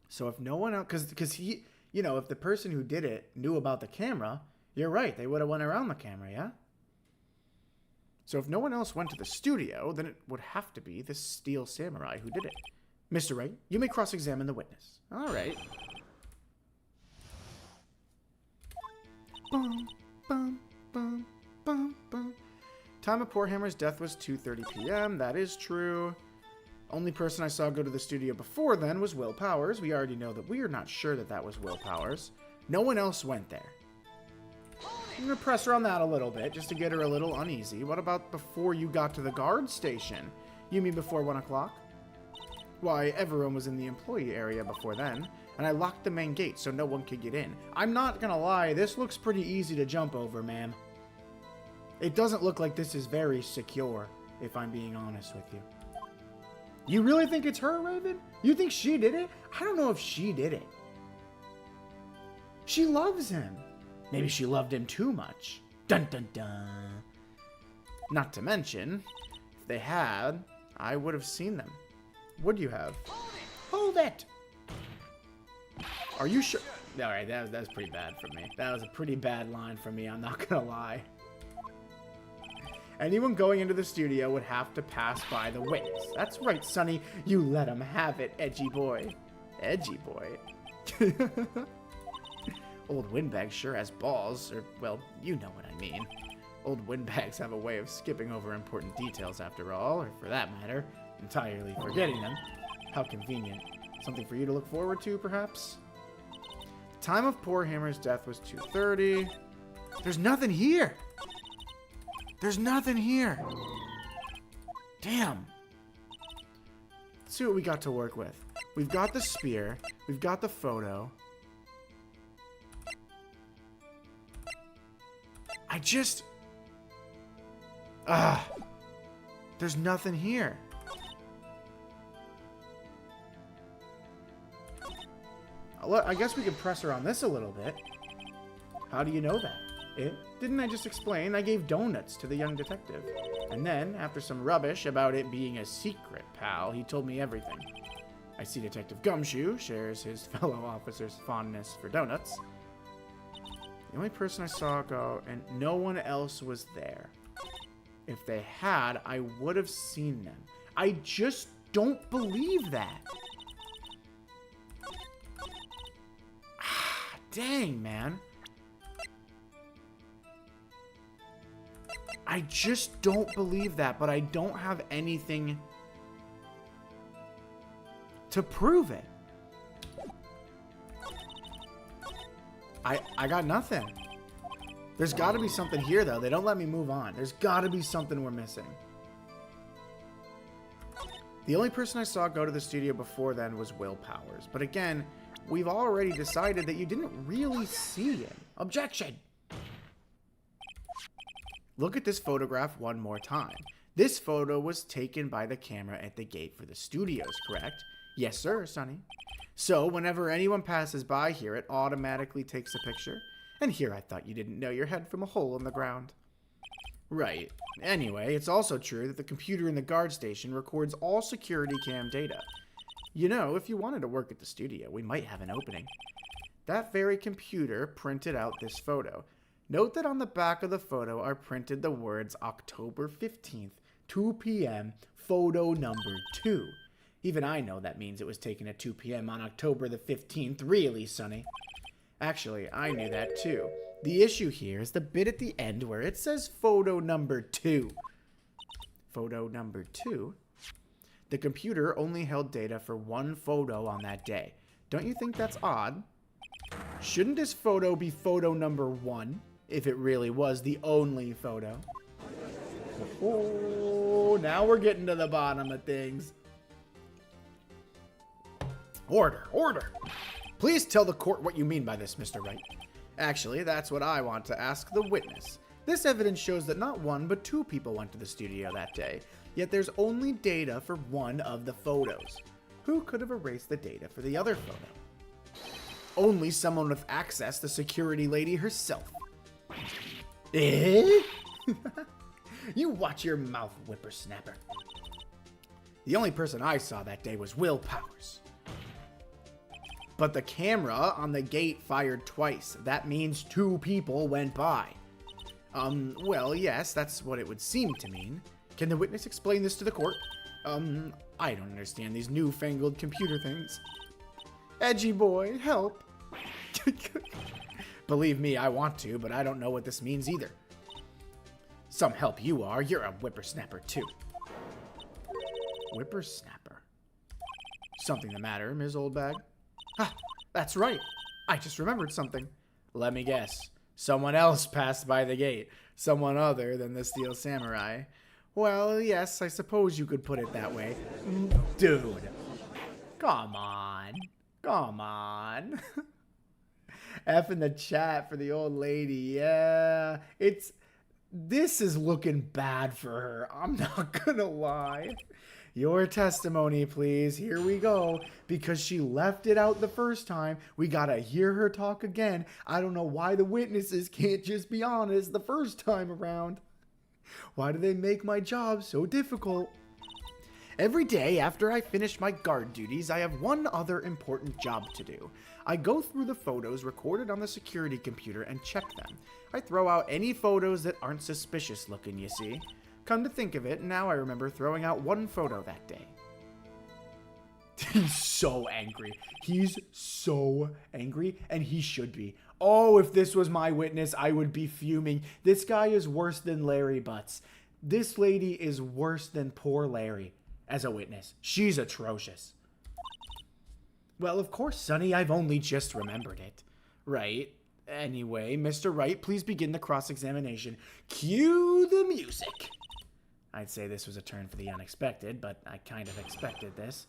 So if no one else, because he, if the person who did it knew about the camera, you're right, they would have went around the camera, yeah? So if no one else went to the studio, then it would have to be the Steel Samurai who did it. Mr. Wright, you may cross-examine the witness. All right. Time of poor Hammer's death was 2:30 p.m. That is true. Only person I saw go to the studio before then was Will Powers. We already know that we are not sure that that was Will Powers. No one else went there. I'm going to press her on that a little bit, just to get her a little uneasy. What about before you got to the guard station? You mean before 1 o'clock? Why, everyone was in the employee area before then, and I locked the main gate so no one could get in. I'm not going to lie, this looks pretty easy to jump over, ma'am. It doesn't look like this is very secure, if I'm being honest with you. You really think it's her, Raven? You think she did it? I don't know if she did it. She loves him. Maybe she loved him too much. Dun dun dun. Not to mention, if they had, I would have seen them. Would you have? Hold it! Are you sure? Alright, that was pretty bad for me. That was a pretty bad line for me, I'm not gonna lie. Anyone going into the studio would have to pass by the witness. That's right, Sonny. You let him have it, edgy boy. Edgy boy. Old Windbag sure has balls, or, well, you know what I mean. Old Windbags have a way of skipping over important details after all, or for that matter, entirely forgetting them. How convenient. Something for you to look forward to, perhaps? The time of poor Hammer's death was 2:30. There's nothing here! There's nothing here! Damn! Let's see what we got to work with. We've got the spear. We've got the photo. I just... there's nothing here. I guess we could press her on this a little bit. How do you know that? Didn't I just explain? I gave donuts to the young detective. And then, after some rubbish about it being a secret, pal, he told me everything. I see Detective Gumshoe shares his fellow officer's fondness for donuts. The only person I saw go, and no one else was there. If they had, I would have seen them. I just don't believe that. Dang, man. I just don't believe that, but I don't have anything to prove it. I got nothing. There's got to be something here, though. They don't let me move on. There's got to be something we're missing. The only person I saw go to the studio before then was Will Powers. But again, we've already decided that you didn't really see him. Objection! Look at this photograph one more time. This photo was taken by the camera at the gate for the studios, correct? Yes, sir, Sonny. So, whenever anyone passes by here, it automatically takes a picture. And here I thought you didn't know your head from a hole in the ground. Right. Anyway, it's also true that the computer in the guard station records all security cam data. You know, if you wanted to work at the studio, we might have an opening. That very computer printed out this photo. Note that on the back of the photo are printed the words October 15th, 2 p.m., photo number 2. Even I know that means it was taken at 2 p.m. on October the 15th, really, Sonny. Actually, I knew that too. The issue here is the bit at the end where it says photo number 2. Photo number 2? The computer only held data for one photo on that day. Don't you think that's odd? Shouldn't this photo be photo number 1, if it really was the only photo? Oh, now we're getting to the bottom of things. Order, order! Please tell the court what you mean by this, Mr. Wright. Actually, that's what I want to ask the witness. This evidence shows that not one, but 2 people went to the studio that day, yet there's only data for one of the photos. Who could have erased the data for the other photo? Only someone with access, the security lady herself. Eh? You watch your mouth, whippersnapper. The only person I saw that day was Will Powers. But the camera on the gate fired twice. That means 2 people went by. Well, yes, that's what it would seem to mean. Can the witness explain this to the court? I don't understand these newfangled computer things. Edgy boy, help. Believe me, I want to, but I don't know what this means either. Some help you are. You're a whippersnapper, too. Whippersnapper. Something the matter, Ms. Oldbag? Ah, that's right. I just remembered something. Let me guess. Someone else passed by the gate. Someone other than the Steel Samurai. Well, yes, I suppose you could put it that way. Dude. Come on. Come on. F in the chat for the old lady. Yeah. This is looking bad for her. I'm not gonna lie. Your testimony, please. Here we go. Because she left it out the first time, we gotta hear her talk again. I don't know why the witnesses can't just be honest the first time around. Why do they make my job so difficult? Every day after I finish my guard duties, I have one other important job to do. I go through the photos recorded on the security computer and check them. I throw out any photos that aren't suspicious looking, you see. Come to think of it, now I remember throwing out one photo that day. He's so angry. He's so angry, and he should be. Oh, if this was my witness, I would be fuming. This guy is worse than Larry Butts. This lady is worse than poor Larry as a witness. She's atrocious. Well, of course, Sonny, I've only just remembered it. Right. Anyway, Mr. Wright, please begin the cross-examination. Cue the music. I'd say this was a turn for the unexpected, but I kind of expected this.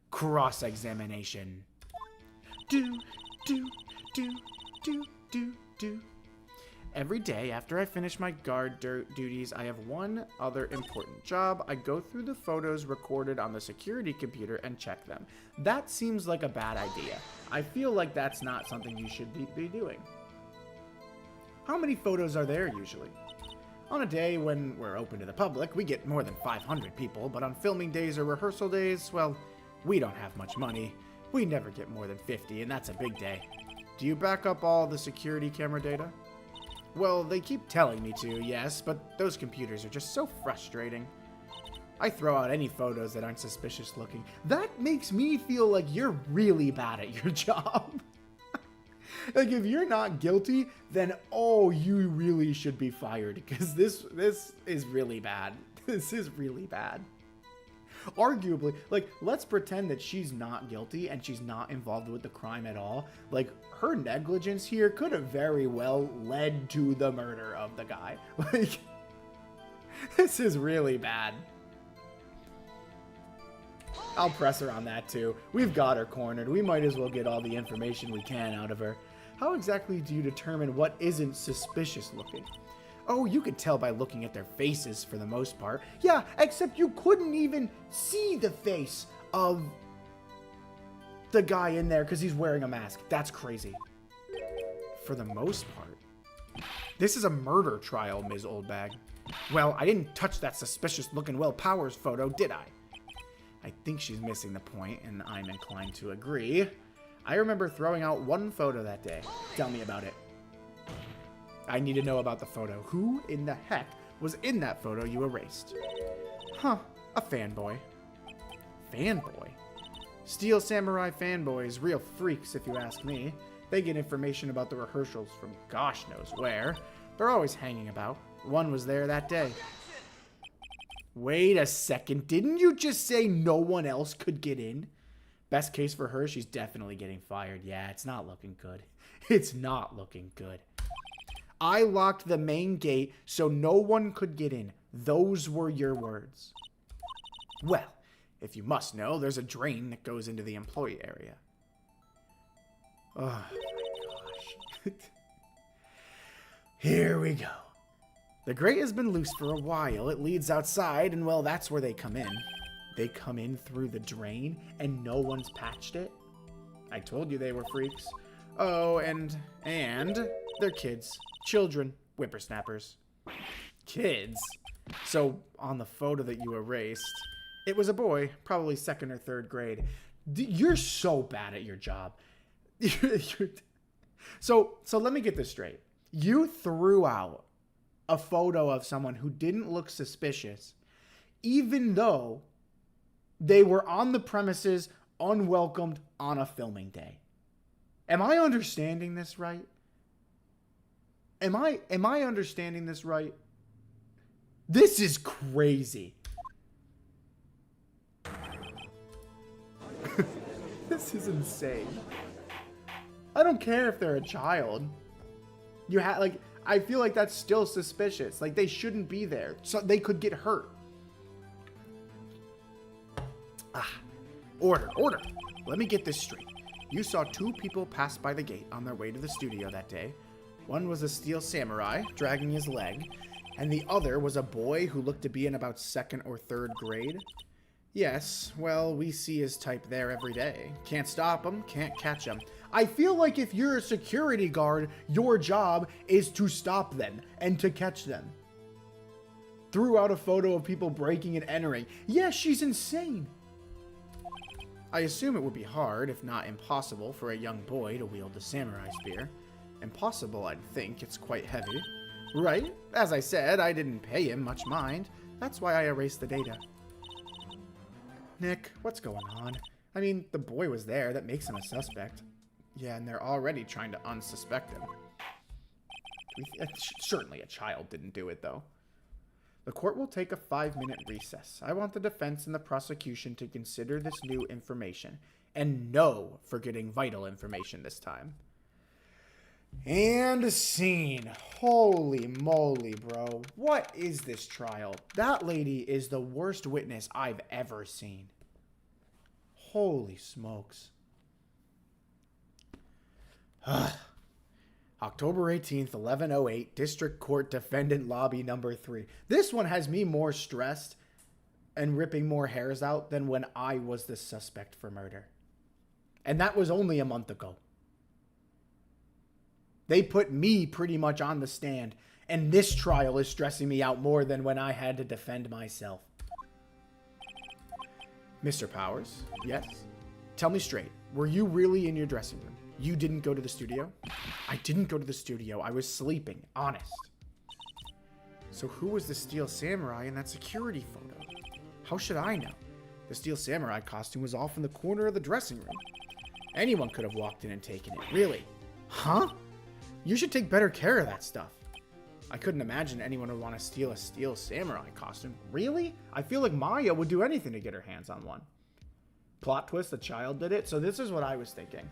Cross-examination. Do. Every day after I finish my guard duties, I have one other important job. I go through the photos recorded on the security computer and check them. That seems like a bad idea. I feel like that's not something you should be doing. How many photos are there usually? On a day when we're open to the public, we get more than 500 people, but on filming days or rehearsal days, well, we don't have much money. We never get more than 50, and that's a big day. Do you back up all the security camera data? Well, they keep telling me to, yes, but those computers are just so frustrating. I throw out any photos that aren't suspicious looking. That makes me feel like you're really bad at your job. Like, if you're not guilty, then, oh, you really should be fired, because this is really bad. This is really bad. Arguably, like, let's pretend that she's not guilty and she's not involved with the crime at all. Like, her negligence here could have very well led to the murder of the guy. Like, this is really bad. I'll press her on that too. We've got her cornered. We might as well get all the information we can out of her. How exactly do you determine what isn't suspicious looking? Oh, you could tell by looking at their faces for the most part. Yeah, except you couldn't even see the face of the guy in there because he's wearing a mask. That's crazy. For the most part. This is a murder trial, Ms. Oldbag. Well, I didn't touch that suspicious-looking Will Powers photo, did I? I think she's missing the point, and I'm inclined to agree. I remember throwing out one photo that day. Tell me about it. I need to know about the photo. Who in the heck was in that photo you erased? Huh, a fanboy. Fanboy? Steel Samurai fanboys, real freaks if you ask me. They get information about the rehearsals from gosh knows where. They're always hanging about. One was there that day. Wait a second, didn't you just say no one else could get in? Best case for her, she's definitely getting fired. Yeah, it's not looking good. It's not looking good. I locked the main gate so no one could get in. Those were your words. Well, if you must know, there's a drain that goes into the employee area. Oh my gosh. Here we go. The grate has been loose for a while. It leads outside, and well, that's where they come in. They come in through the drain, and no one's patched it? I told you they were freaks. Oh, and they're kids. Children. Whippersnappers. Kids? So, on the photo that you erased, it was a boy, probably 2nd or 3rd grade. You're so bad at your job. So let me get this straight. You threw out a photo of someone who didn't look suspicious, even though they were on the premises unwelcomed on a filming day. Am I understanding this right? Am I understanding this right? This is crazy. This is insane. I don't care if they're a child. I feel like that's still suspicious. Like, they shouldn't be there. So they could get hurt. Order. Let me get this straight. You saw 2 people pass by the gate on their way to the studio that day. One was a steel samurai dragging his leg, and the other was a boy who looked to be in about 2nd or 3rd grade. Yes, well, we see his type there every day. Can't stop him, can't catch him. I feel like if you're a security guard, your job is to stop them and to catch them. Threw out a photo of people breaking and entering. Yeah, she's insane. I assume it would be hard, if not impossible, for a young boy to wield the samurai spear. Impossible, I'd think. It's quite heavy. Right? As I said, I didn't pay him much mind. That's why I erased the data. Nick, what's going on? I mean, the boy was there. That makes him a suspect. Yeah, and they're already trying to unsuspect him. Certainly a child didn't do it, though. The court will take a 5-minute recess. I want the defense and the prosecution to consider this new information. And no forgetting vital information this time. And scene. Holy moly, bro. What is this trial? That lady is the worst witness I've ever seen. Holy smokes. October 18th, 11:08, District Court Defendant Lobby number 3. This one has me more stressed and ripping more hairs out than when I was the suspect for murder. And that was only a month ago. They put me pretty much on the stand, and this trial is stressing me out more than when I had to defend myself. Mr. Powers, yes? Tell me straight, were you really in your dressing room? You didn't go to the studio? I didn't go to the studio. I was sleeping, honest. So who was the Steel Samurai in that security photo? How should I know? The Steel Samurai costume was off in the corner of the dressing room. Anyone could have walked in and taken it, really. Huh? You should take better care of that stuff. I couldn't imagine anyone would want to steal a Steel Samurai costume. Really? I feel like Maya would do anything to get her hands on one. Plot twist, the child did it? So this is what I was thinking.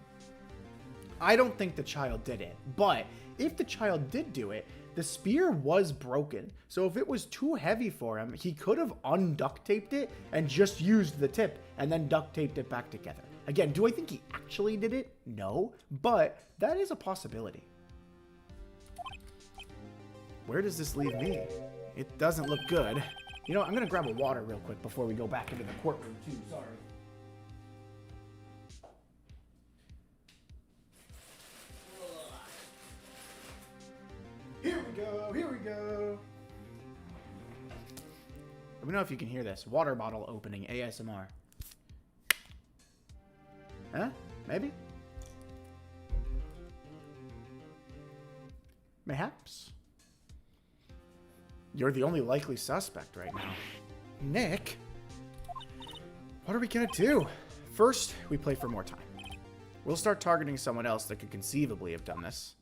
I don't think the child did it, but if the child did do it, the spear was broken. So if it was too heavy for him, he could have unduct taped it and just used the tip and then duct taped it back together. Again, do I think he actually did it? No, but that is a possibility. Where does this leave me? It doesn't look good. You know, I'm going to grab a water real quick before we go back into the courtroom too, sorry. Here we go, here we go. Let me know if you can hear this. Water bottle opening ASMR. Huh? Maybe? Mayhaps. You're the only likely suspect right now. Nick? What are we gonna do? First, we play for more time. We'll start targeting someone else that could conceivably have done this.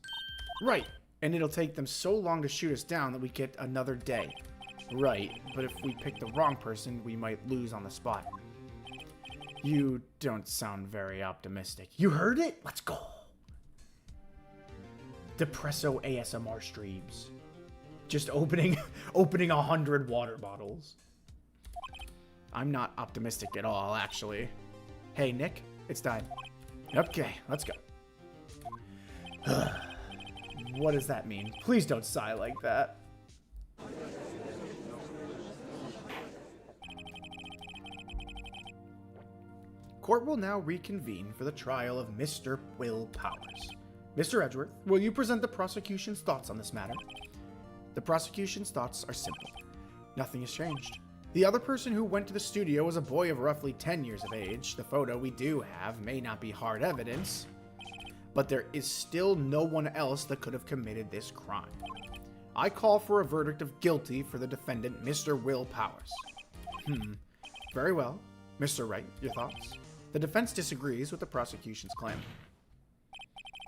Right. And it'll take them so long to shoot us down that we get another day. Right, but if we pick the wrong person, we might lose on the spot. You don't sound very optimistic. You heard it? Let's go. Depresso ASMR streams. Just opening 100 water bottles. I'm not optimistic at all, actually. Hey, Nick, it's time. Okay, let's go. What does that mean? Please don't sigh like that. Court will now reconvene for the trial of Mr. Will Powers. Mr. Edgeworth, will you present the prosecution's thoughts on this matter? The prosecution's thoughts are simple. Nothing has changed. The other person who went to the studio was a boy of roughly 10 years of age. The photo we do have may not be hard evidence, but there is still no one else that could have committed this crime. I call for a verdict of guilty for the defendant, Mr. Will Powers. Very well. Mr. Wright, your thoughts? The defense disagrees with the prosecution's claim.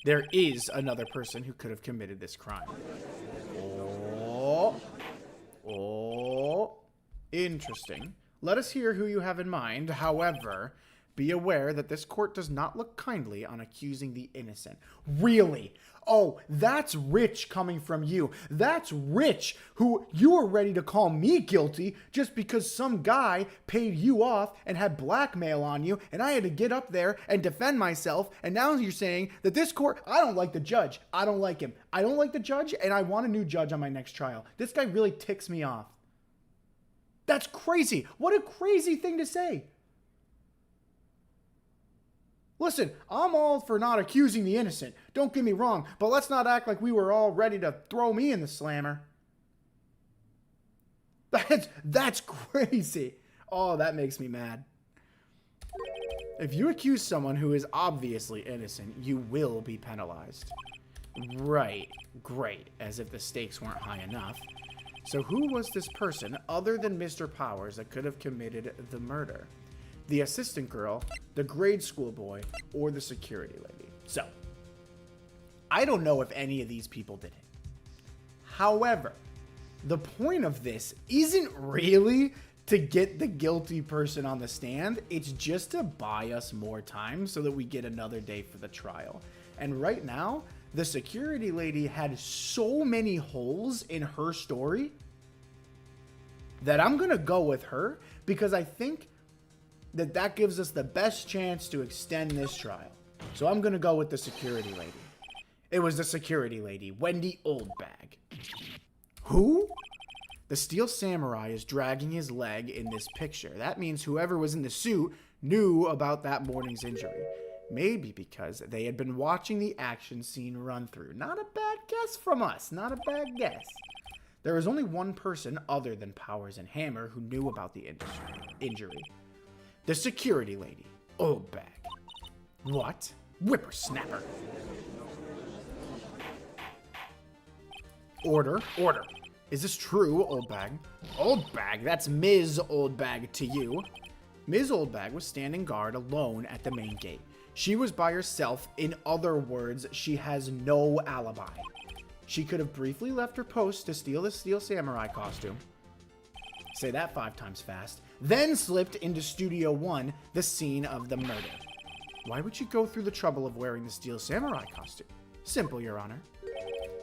There is another person who could have committed this crime. Oh. Interesting. Let us hear who you have in mind. However, be aware that this court does not look kindly on accusing the innocent. Really? Oh, that's rich coming from you. That's rich who you were ready to call me guilty just because some guy paid you off and had blackmail on you and I had to get up there and defend myself. And now you're saying that this court, I don't like the judge. I don't like him. I don't like the judge and I want a new judge on my next trial. This guy really ticks me off. That's crazy. What a crazy thing to say. Listen, I'm all for not accusing the innocent. Don't get me wrong, but let's not act like we were all ready to throw me in the slammer. That's crazy. Oh, that makes me mad. If you accuse someone who is obviously innocent, you will be penalized. Right. Great. As if the stakes weren't high enough. So who was this person other than Mr. Powers that could have committed the murder? The assistant girl, the grade school boy, or the security lady? So, I don't know if any of these people did it. However, the point of this isn't really to get the guilty person on the stand. It's just to buy us more time so that we get another day for the trial. And right now, the security lady had so many holes in her story that I'm going to go with her because I think that gives us the best chance to extend this trial. So I'm going to go with the security lady. It was the security lady, Wendy Oldbag. Who? The Steel Samurai is dragging his leg in this picture. That means whoever was in the suit knew about that morning's injury. Maybe because they had been watching the action scene run through. Not a bad guess from us. Not a bad guess. There was only one person other than Powers and Hammer who knew about the injury. The security lady, Oldbag. What? Whippersnapper. Order. Is this true, Oldbag? Oldbag, that's Ms. Oldbag to you. Ms. Oldbag was standing guard alone at the main gate. She was by herself. In other words, she has no alibi. She could have briefly left her post to steal the Steel Samurai costume. Say that 5 times fast. Then slipped into Studio 1, the scene of the murder. Why would she go through the trouble of wearing the Steel Samurai costume? Simple, Your Honor.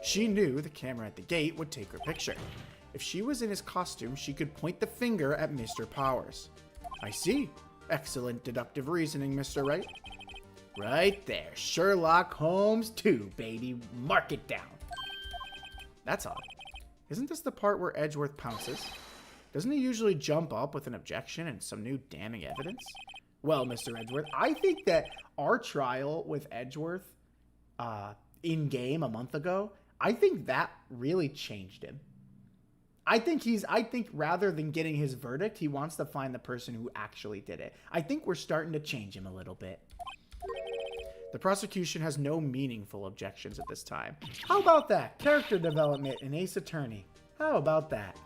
She knew the camera at the gate would take her picture. If she was in his costume, she could point the finger at Mr. Powers. I see. Excellent deductive reasoning, Mr. Wright. Right there. Sherlock Holmes 2, baby. Mark it down. That's odd. Isn't this the part where Edgeworth pounces? Doesn't he usually jump up with an objection and some new damning evidence? Well, Mr. Edgeworth, I think that our trial with Edgeworth in-game a month ago, I think that really changed him. I think rather than getting his verdict, he wants to find the person who actually did it. I think we're starting to change him a little bit. The prosecution has no meaningful objections at this time. How about that? Character development in Ace Attorney. How about that?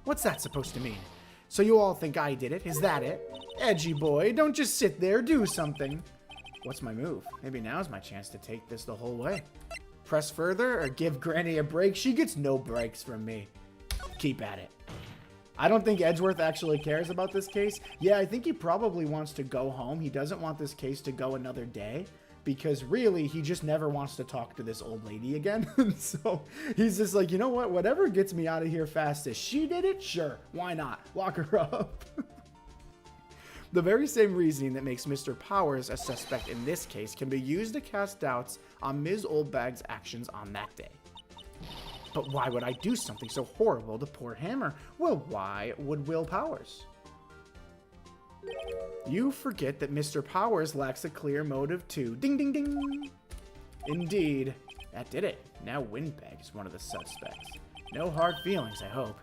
What's that supposed to mean? So you all think I did it? Is that it? Edgy boy, don't just sit there, do something. What's my move? Maybe now's my chance to take this the whole way. Press further or give Granny a break? She gets no breaks from me. Keep at it. I don't think Edgeworth actually cares about this case. Yeah, I think he probably wants to go home. He doesn't want this case to go another day because really he just never wants to talk to this old lady again. So he's just like, you know what? Whatever gets me out of here fastest. She did it? Sure. Why not? Lock her up. The very same reasoning that makes Mr. Powers a suspect in this case can be used to cast doubts on Ms. Oldbag's actions on that day. But why would I do something so horrible to poor Hammer? Well, why would Will Powers? You forget that Mr. Powers lacks a clear motive too. Ding, ding, ding. Indeed. That did it. Now Windbag is one of the suspects. No hard feelings, I hope.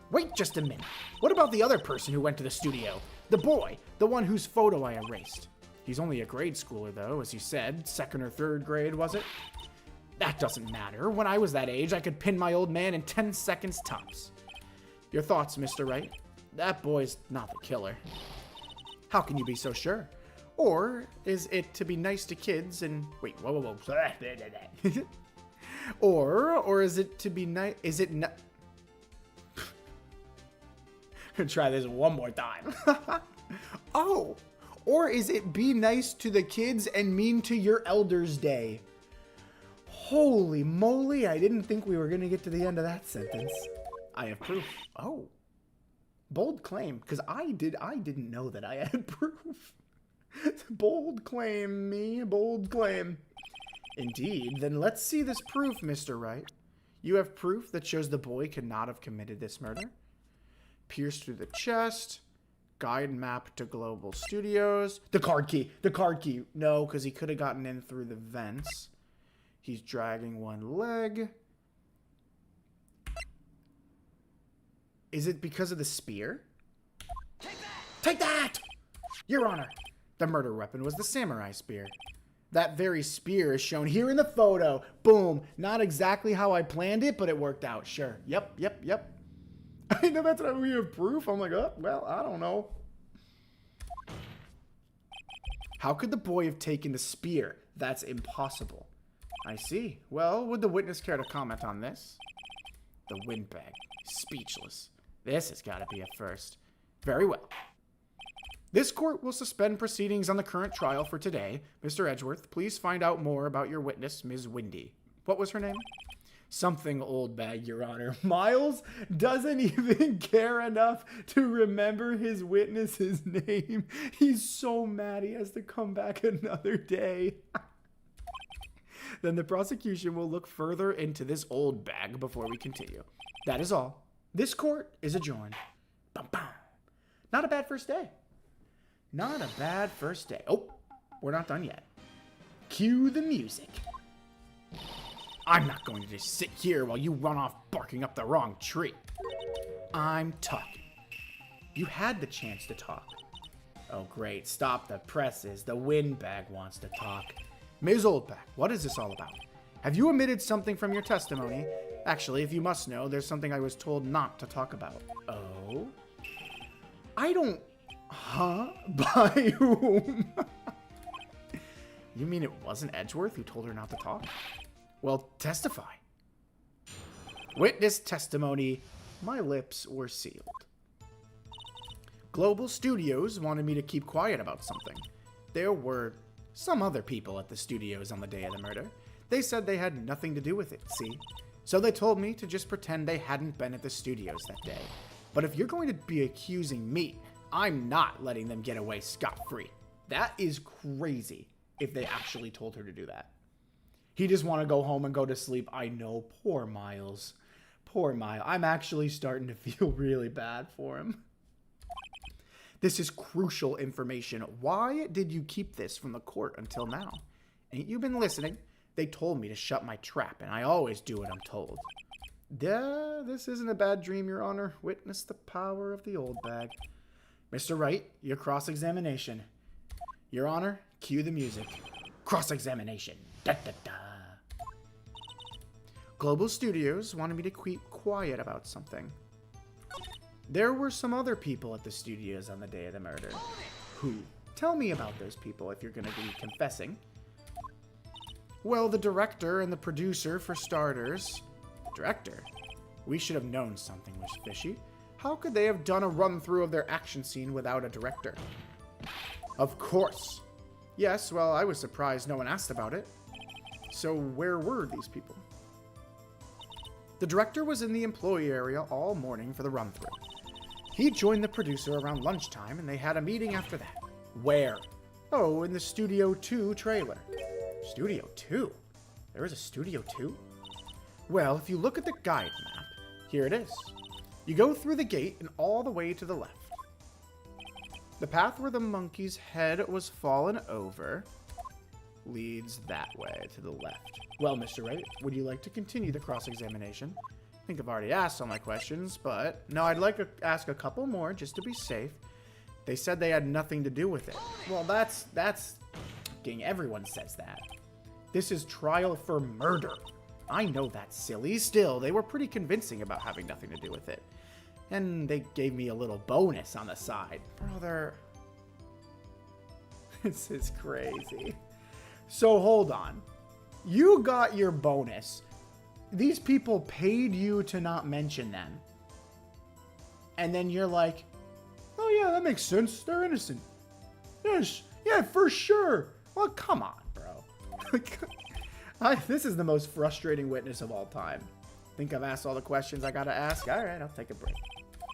Wait just a minute. What about the other person who went to the studio? The boy, the one whose photo I erased. He's only a grade schooler, though, as you said. 2nd or 3rd grade, was it? That doesn't matter. When I was that age, I could pin my old man in 10 seconds tops. Your thoughts, Mr. Wright? That boy's not the killer. How can you be so sure? Or is it to be nice to kids and... Wait, whoa. Or is it to be nice... Is it not... I'm gonna try this one more time. Oh! Or is it be nice to the kids and mean to your elders day? Holy moly, I didn't think we were going to get to the end of that sentence. I have proof. Oh. Bold claim, because I didn't know that I had proof. Bold claim, me, bold claim. Indeed, then let's see this proof, Mr. Wright. You have proof that shows the boy could not have committed this murder? Pierced through the chest. Guide map to Global Studios. The card key. The card key. No, because he could have gotten in through the vents. He's dragging one leg. Is it because of the spear? Take that! Take that! Your Honor. The murder weapon was the samurai spear. That very spear is shown here in the photo. Boom. Not exactly how I planned it, but it worked out. Sure. Yep. I know that's not we have proof. I'm like, oh, well, I don't know. How could the boy have taken the spear? That's impossible. I see. Well, would the witness care to comment on this? The windbag. Speechless. This has got to be a first. Very well. This court will suspend proceedings on the current trial for today. Mr. Edgeworth, please find out more about your witness, Ms. Windy. What was her name? Something old bag, Your Honor. Miles doesn't even care enough to remember his witness's name. He's so mad he has to come back another day. Then the prosecution will look further into this old bag before we continue. That is all. This court is adjourned. Bum, bum. Not a bad first day. Not a bad first day. Oh, we're not done yet. Cue the music. I'm not going to just sit here while you run off barking up the wrong tree. I'm talking. You had the chance to talk. Oh, great. Stop the presses. The windbag wants to talk. Ms. Oldbag, what is this all about? Have you omitted something from your testimony? Actually, if you must know, there's something I was told not to talk about. Oh? I don't... Huh? By whom? You mean it wasn't Edgeworth who told her not to talk? Well, testify. Witness testimony. My lips were sealed. Global Studios wanted me to keep quiet about something. There were some other people at the studios on the day of the murder. They said they had nothing to do with it, see? So they told me to just pretend they hadn't been at the studios that day. But if you're going to be accusing me, I'm not letting them get away scot-free. That is crazy if they actually told her to do that. He just want to go home and go to sleep. I know, poor Miles. Poor Miles. I'm actually starting to feel really bad for him. This is crucial information. Why did you keep this from the court until now? Ain't you been listening? They told me to shut my trap, and I always do what I'm told. This isn't a bad dream, Your Honor. Witness the power of the old bag. Mr. Wright, your cross-examination. Your Honor, cue the music. Cross-examination. Da, da, da. Global Studios wanted me to keep quiet about something. There were some other people at the studios on the day of the murder. Who? Tell me about those people if you're going to be confessing. Well, the director and the producer, for starters. The director? We should have known something was fishy. How could they have done a run-through of their action scene without a director? Of course. Yes, well, I was surprised no one asked about it. So where were these people? The director was in the employee area all morning for the run-through. He joined the producer around lunchtime, and they had a meeting after that. Where? Oh, in the Studio 2 trailer. Studio 2? There is a Studio 2? Well, if you look at the guide map, here it is. You go through the gate and all the way to the left. The path where the monkey's head was fallen over leads that way to the left. Well, Mr. Wright, would you like to continue the cross-examination? I think I've already asked all my questions, but no, I'd like to ask a couple more just to be safe. They said they had nothing to do with it. Well, that's everyone says that. This is trial for murder. I know that's silly. Still, they were pretty convincing about having nothing to do with it. And they gave me a little bonus on the side. Brother. This is crazy. So hold on. You got your bonus. These people paid you to not mention them. And then you're like, oh yeah, that makes sense. They're innocent. Yes, yeah, for sure. Well, come on, bro. This is the most frustrating witness of all time. Think I've asked all the questions I gotta ask? All right, I'll take a break.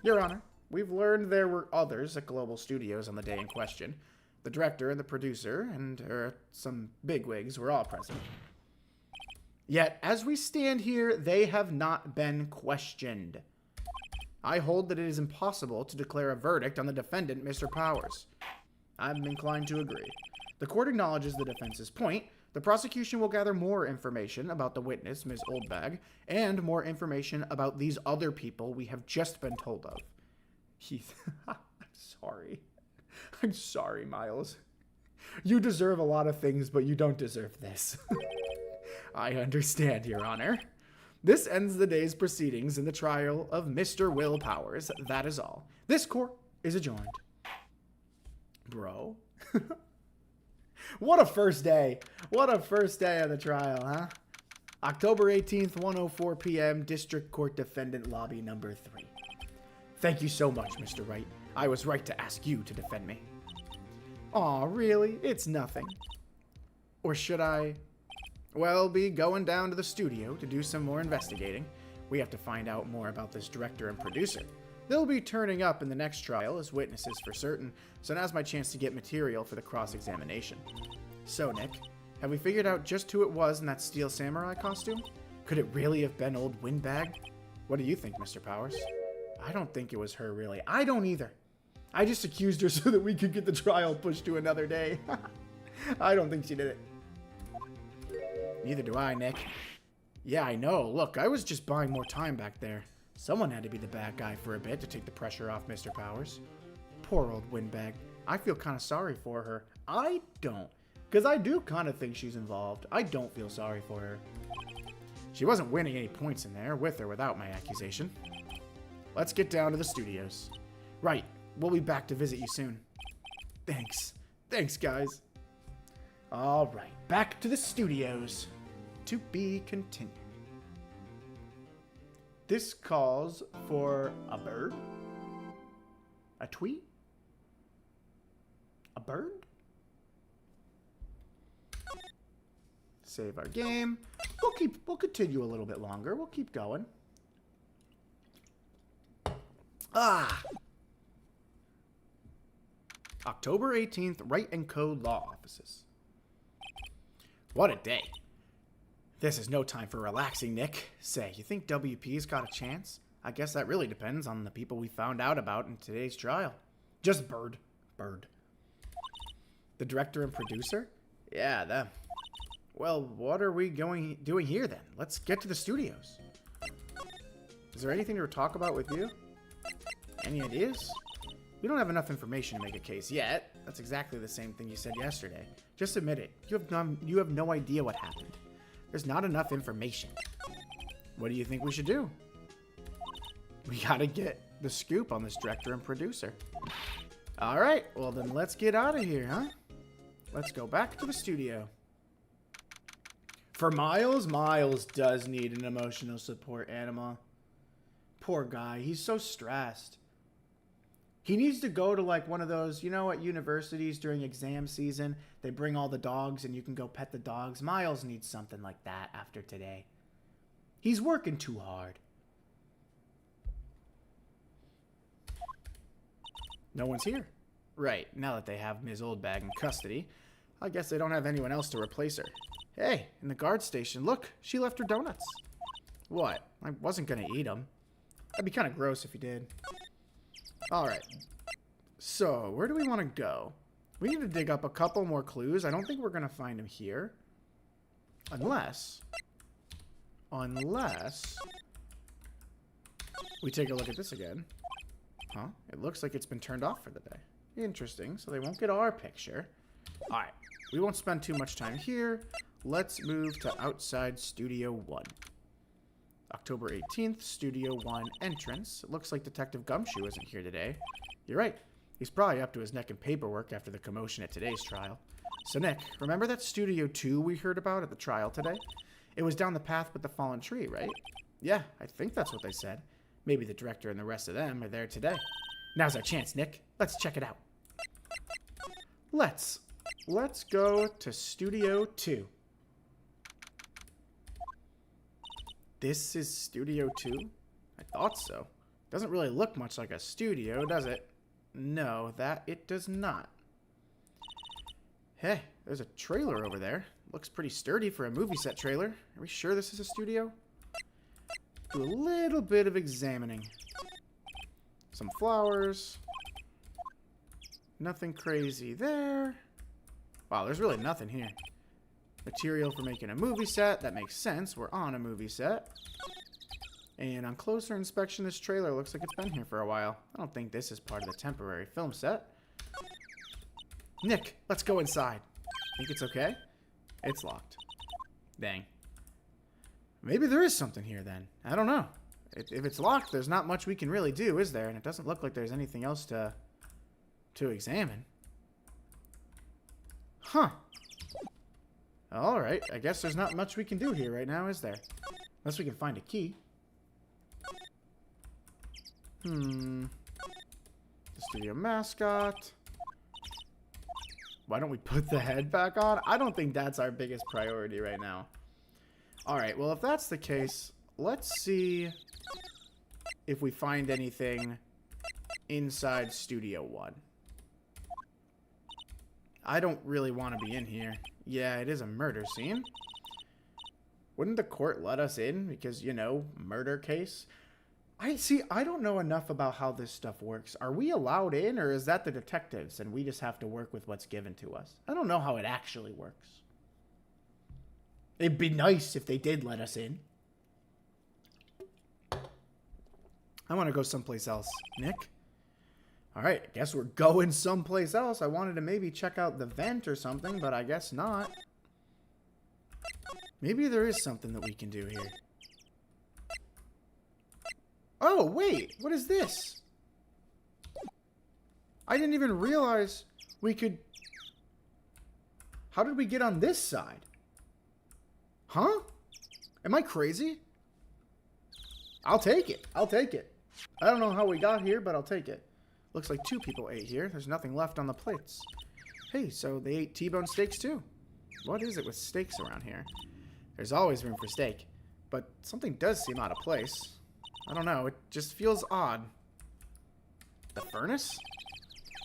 Your Honor, we've learned there were others at Global Studios on the day in question. The director and the producer and some bigwigs were all present. Yet, as we stand here, they have not been questioned. I hold that it is impossible to declare a verdict on the defendant, Mr. Powers. I'm inclined to agree. The court acknowledges the defense's point. The prosecution will gather more information about the witness, Ms. Oldbag, and more information about these other people we have just been told of. Heath, I'm sorry. I'm sorry, Miles. You deserve a lot of things, but you don't deserve this. I understand, Your Honor. This ends the day's proceedings in the trial of Mr. Will Powers. That is all. This court is adjourned. Bro. What a first day. What a first day of the trial, huh? October 18th, 1:04 p.m., District Court Defendant Lobby number 3. Thank you so much, Mr. Wright. I was right to ask you to defend me. Aw, really? It's nothing. Or should I, well, be going down to the studio to do some more investigating? We have to find out more about this director and producer. They'll be turning up in the next trial as witnesses for certain, so now's my chance to get material for the cross-examination. So, Nick, have we figured out just who it was in that steel samurai costume? Could it really have been old Windbag? What do you think, Mr. Powers? I don't think it was her, really. I don't either. I just accused her so that we could get the trial pushed to another day. I don't think she did it. Neither do I, Nick. Yeah, I know. Look, I was just buying more time back there. Someone had to be the bad guy for a bit to take the pressure off Mr. Powers. Poor old Windbag. I feel kind of sorry for her. I don't. Because I do kind of think she's involved. I don't feel sorry for her. She wasn't winning any points in there, with or without my accusation. Let's get down to the studios. Right. We'll be back to visit you soon. Thanks. Thanks, guys. All right. Back to the studios. To be continued. This calls for a bird? A tweet? A bird? Save our game. We'll continue a little bit longer. We'll keep going. Ah! October 18th, Right and Code Law Offices. What a day. This is no time for relaxing, Nick. Say, you think WP's got a chance? I guess that really depends on the people we found out about in today's trial. Just Bird. Bird. The director and producer? Yeah, them. Well, what are we doing here then? Let's get to the studios. Is there anything to talk about with you? Any ideas? We don't have enough information to make a case yet. That's exactly the same thing you said yesterday. Just admit it. You have no idea what happened. There's not enough information. What do you think we should do? We gotta get the scoop on this director and producer. Alright, well then let's get out of here, huh? Let's go back to the studio. For Miles, Miles does need an emotional support animal. Poor guy, he's so stressed. He needs to go to like one of those, you know, at universities during exam season, they bring all the dogs and you can go pet the dogs. Miles needs something like that after today. He's working too hard. No one's here. Right, now that they have Ms. Oldbag in custody, I guess they don't have anyone else to replace her. Hey, in the guard station, look, she left her donuts. What? I wasn't gonna eat them. That'd be kind of gross if you did. Alright, so where do we want to go? We need to dig up a couple more clues. I don't think we're going to find him here. Unless we take a look at this again. Huh? It looks like it's been turned off for the day. Interesting, so they won't get our picture. Alright, we won't spend too much time here. Let's move to outside Studio 1. October 18th, Studio 1 entrance. It looks like Detective Gumshoe isn't here today. You're right. He's probably up to his neck in paperwork after the commotion at today's trial. So, Nick, remember that Studio 2 we heard about at the trial today? It was down the path with the fallen tree, right? Yeah, I think that's what they said. Maybe the director and the rest of them are there today. Now's our chance, Nick. Let's check it out. Let's go to Studio 2. This is Studio 2? I thought so. Doesn't really look much like a studio, does it? No, that it does not. Hey, there's a trailer over there. Looks pretty sturdy for a movie set trailer. Are we sure this is a studio? Do a little bit of examining. Some flowers. Nothing crazy there. Wow, there's really nothing here. Material for making a movie set. That makes sense. We're on a movie set. And on closer inspection, this trailer looks like it's been here for a while. I don't think this is part of the temporary film set. Nick, let's go inside. Think it's okay? It's locked. Dang. Maybe there is something here then. I don't know. If it's locked, there's not much we can really do, is there? And it doesn't look like there's anything else to examine. Huh. Alright, I guess there's not much we can do here right now, is there? Unless we can find a key. The studio mascot. Why don't we put the head back on? I don't think that's our biggest priority right now. Alright, well if that's the case, let's see if we find anything inside Studio 1. I don't really want to be in here. Yeah, it is a murder scene. Wouldn't the court let us in? Because, you know, murder case. I don't know enough about how this stuff works. Are we allowed in, or is that the detectives and we just have to work with what's given to us? I don't know how it actually works. It'd be nice if they did let us in. I want to go someplace else. Nick? Alright, I guess we're going someplace else. I wanted to maybe check out the vent or something, but I guess not. Maybe there is something that we can do here. Oh, wait! What is this? I didn't even realize we could... How did we get on this side? Huh? Am I crazy? I'll take it. I'll take it. I don't know how we got here, but I'll take it. Looks like 2 people ate here. There's nothing left on the plates. Hey, so they ate T-bone steaks too. What is it with steaks around here? There's always room for steak. But something does seem out of place. I don't know. It just feels odd. The furnace?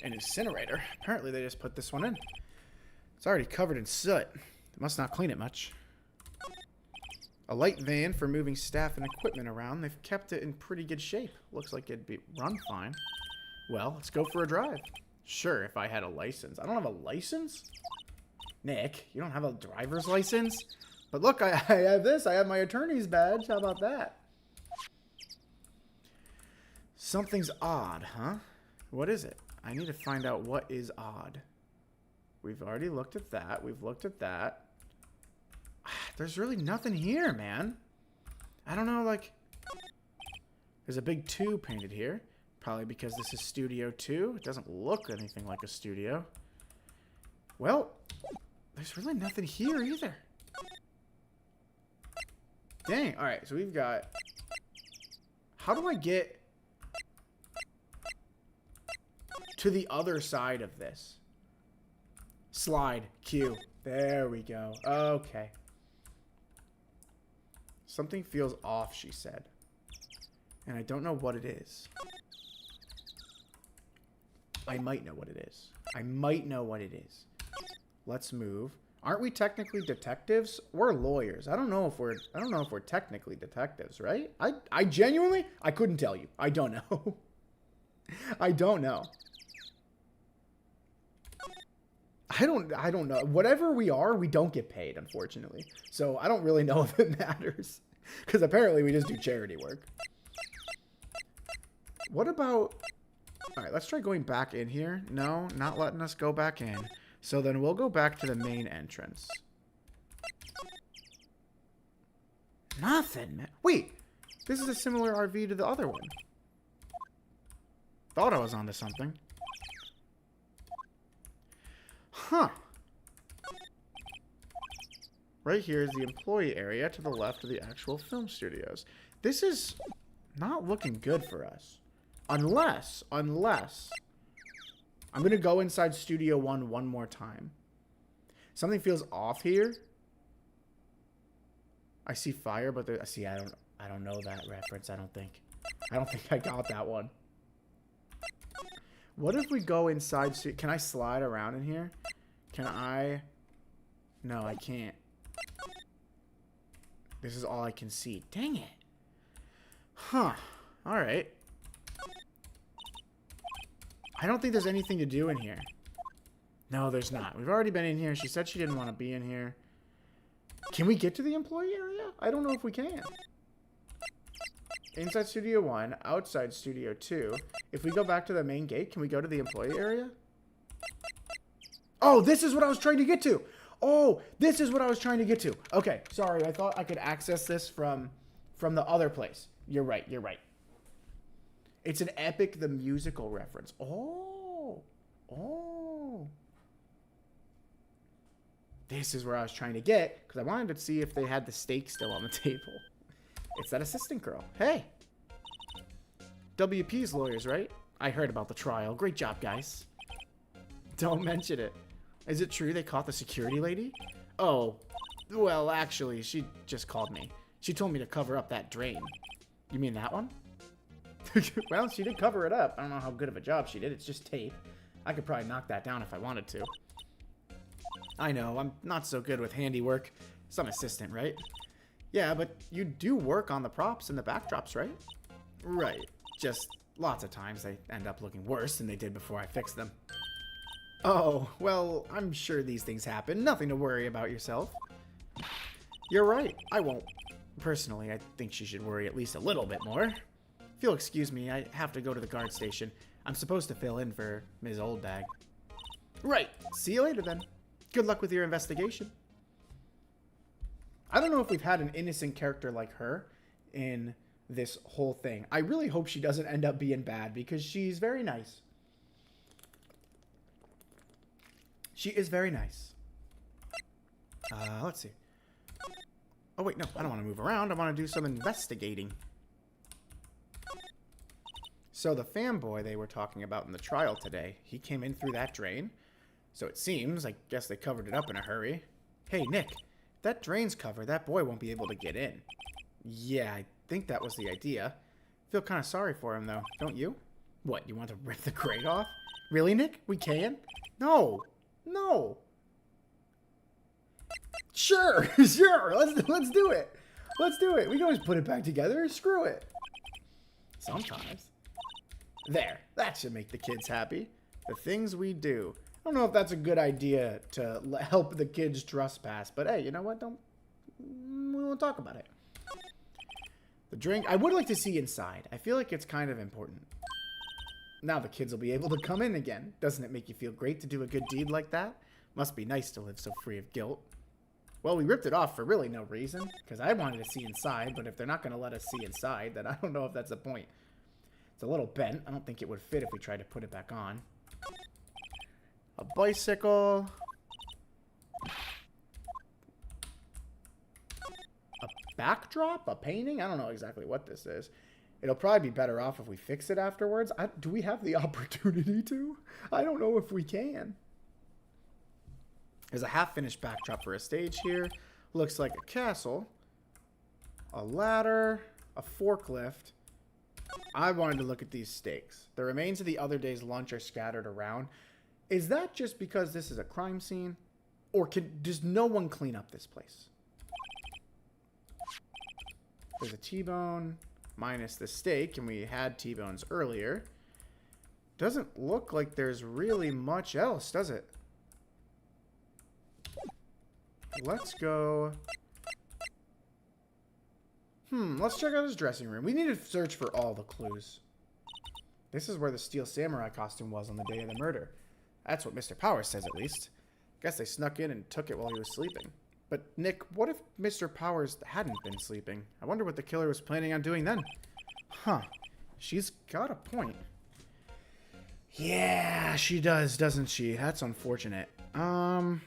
An incinerator. Apparently they just put this one in. It's already covered in soot. They must not clean it much. A light van for moving staff and equipment around. They've kept it in pretty good shape. Looks like it'd be run fine. Well, let's go for a drive. Sure, if I had a license. I don't have a license? Nick, you don't have a driver's license? But look, I have this. I have my attorney's badge. How about that? Something's odd, huh? What is it? I need to find out what is odd. We've already looked at that. We've looked at that. There's really nothing here, man. I don't know, like... There's a big 2 painted here. Probably because this is Studio 2. It doesn't look anything like a studio. Well, there's really nothing here either. Dang. Alright, so we've got... How do I get to the other side of this? Slide. Q. There we go. Okay. Something feels off, she said. And I don't know what it is. I might know what it is. I might know what it is. Let's move. Aren't we technically detectives? We're lawyers. I don't know if we're technically detectives, right? I genuinely, I couldn't tell you. I don't know. I don't know. I don't know. Whatever we are, we don't get paid, unfortunately. So I don't really know if it matters. Because apparently we just do charity work. What about... Alright, let's try going back in here. No, not letting us go back in. So then we'll go back to the main entrance. Nothing, man. Wait! This is a similar RV to the other one. Thought I was onto something. Huh. Right here is the employee area to the left of the actual film studios. This is not looking good for us. Unless, I'm going to go inside Studio 1 one more time. Something feels off here. I see fire, but there, see, I don't know that reference, I don't think I got that one. What if we go inside? Can I slide around in here? Can I? No, I can't. This is all I can see. Dang it. Huh. Alright. I don't think there's anything to do in here. No, there's not. We've already been in here. She said she didn't want to be in here. Can we get to the employee area? I don't know if we can. Inside Studio 1, outside Studio 2. If we go back to the main gate, can we go to the employee area? Oh, this is what I was trying to get to. Oh, this is what I was trying to get to. Okay, sorry. I thought I could access this from the other place. You're right. You're right. It's an Epic the Musical reference. Oh. Oh. This is where I was trying to get, because I wanted to see if they had the steak still on the table. It's that assistant girl. Hey. WP's lawyers, right? I heard about the trial. Great job, guys. Don't mention it. Is it true they caught the security lady? Oh, well, actually, she just called me. She told me to cover up that drain. You mean that one? Well, she did cover it up. I don't know how good of a job she did. It's just tape. I could probably knock that down if I wanted to. I know, I'm not so good with handiwork. Some assistant, right? Yeah, but you do work on the props and the backdrops, right? Right. Just lots of times they end up looking worse than they did before I fixed them. Oh, well, I'm sure these things happen. Nothing to worry about yourself. You're right. I won't. Personally, I think she should worry at least a little bit more. If you'll excuse me, I have to go to the guard station. I'm supposed to fill in for Ms. Oldbag. Right. See you later, then. Good luck with your investigation. I don't know if we've had an innocent character like her in this whole thing. I really hope she doesn't end up being bad because she's very nice. She is very nice. Let's see. Oh, wait, no. I don't want to move around. I want to do some investigating. So the fanboy they were talking about in the trial today, he came in through that drain. So it seems, I guess they covered it up in a hurry. Hey, Nick, if that drain's covered, that boy won't be able to get in. Yeah, I think that was the idea. Feel kind of sorry for him, though, don't you? What, you want to rip the grate off? Really, Nick? We can? No. No. Sure, sure. Let's do it. Let's do it. We can always put it back together. Screw it. Sometimes. There. That should make the kids happy. The things we do. I don't know if that's a good idea to help the kids trespass, but hey, you know what? We won't talk about it. The drink. I would like to see inside. I feel like it's kind of important. Now the kids will be able to come in again. Doesn't it make you feel great to do a good deed like that? Must be nice to live so free of guilt. Well, we ripped it off for really no reason, because I wanted to see inside, but if they're not going to let us see inside, then I don't know if that's the point. It's a little bent. I don't think it would fit if we tried to put it back on. A bicycle. A backdrop? A painting? I don't know exactly what this is. It'll probably be better off if we fix it afterwards. Do we have the opportunity to? I don't know if we can. There's a half-finished backdrop for a stage here. Looks like a castle. A ladder. A forklift. I wanted to look at these steaks. The remains of the other day's lunch are scattered around. Is that just because this is a crime scene? Or does no one clean up this place? There's a T-bone. Minus the steak, and we had T-bones earlier. Doesn't look like there's really much else, does it? Let's go. Let's check out his dressing room. We need to search for all the clues. This is where the Steel Samurai costume was on the day of the murder. That's what Mr. Powers says, at least. Guess they snuck in and took it while he was sleeping. But, Nick, what if Mr. Powers hadn't been sleeping? I wonder what the killer was planning on doing then. Huh. She's got a point. Yeah, she does, doesn't she? That's unfortunate. Can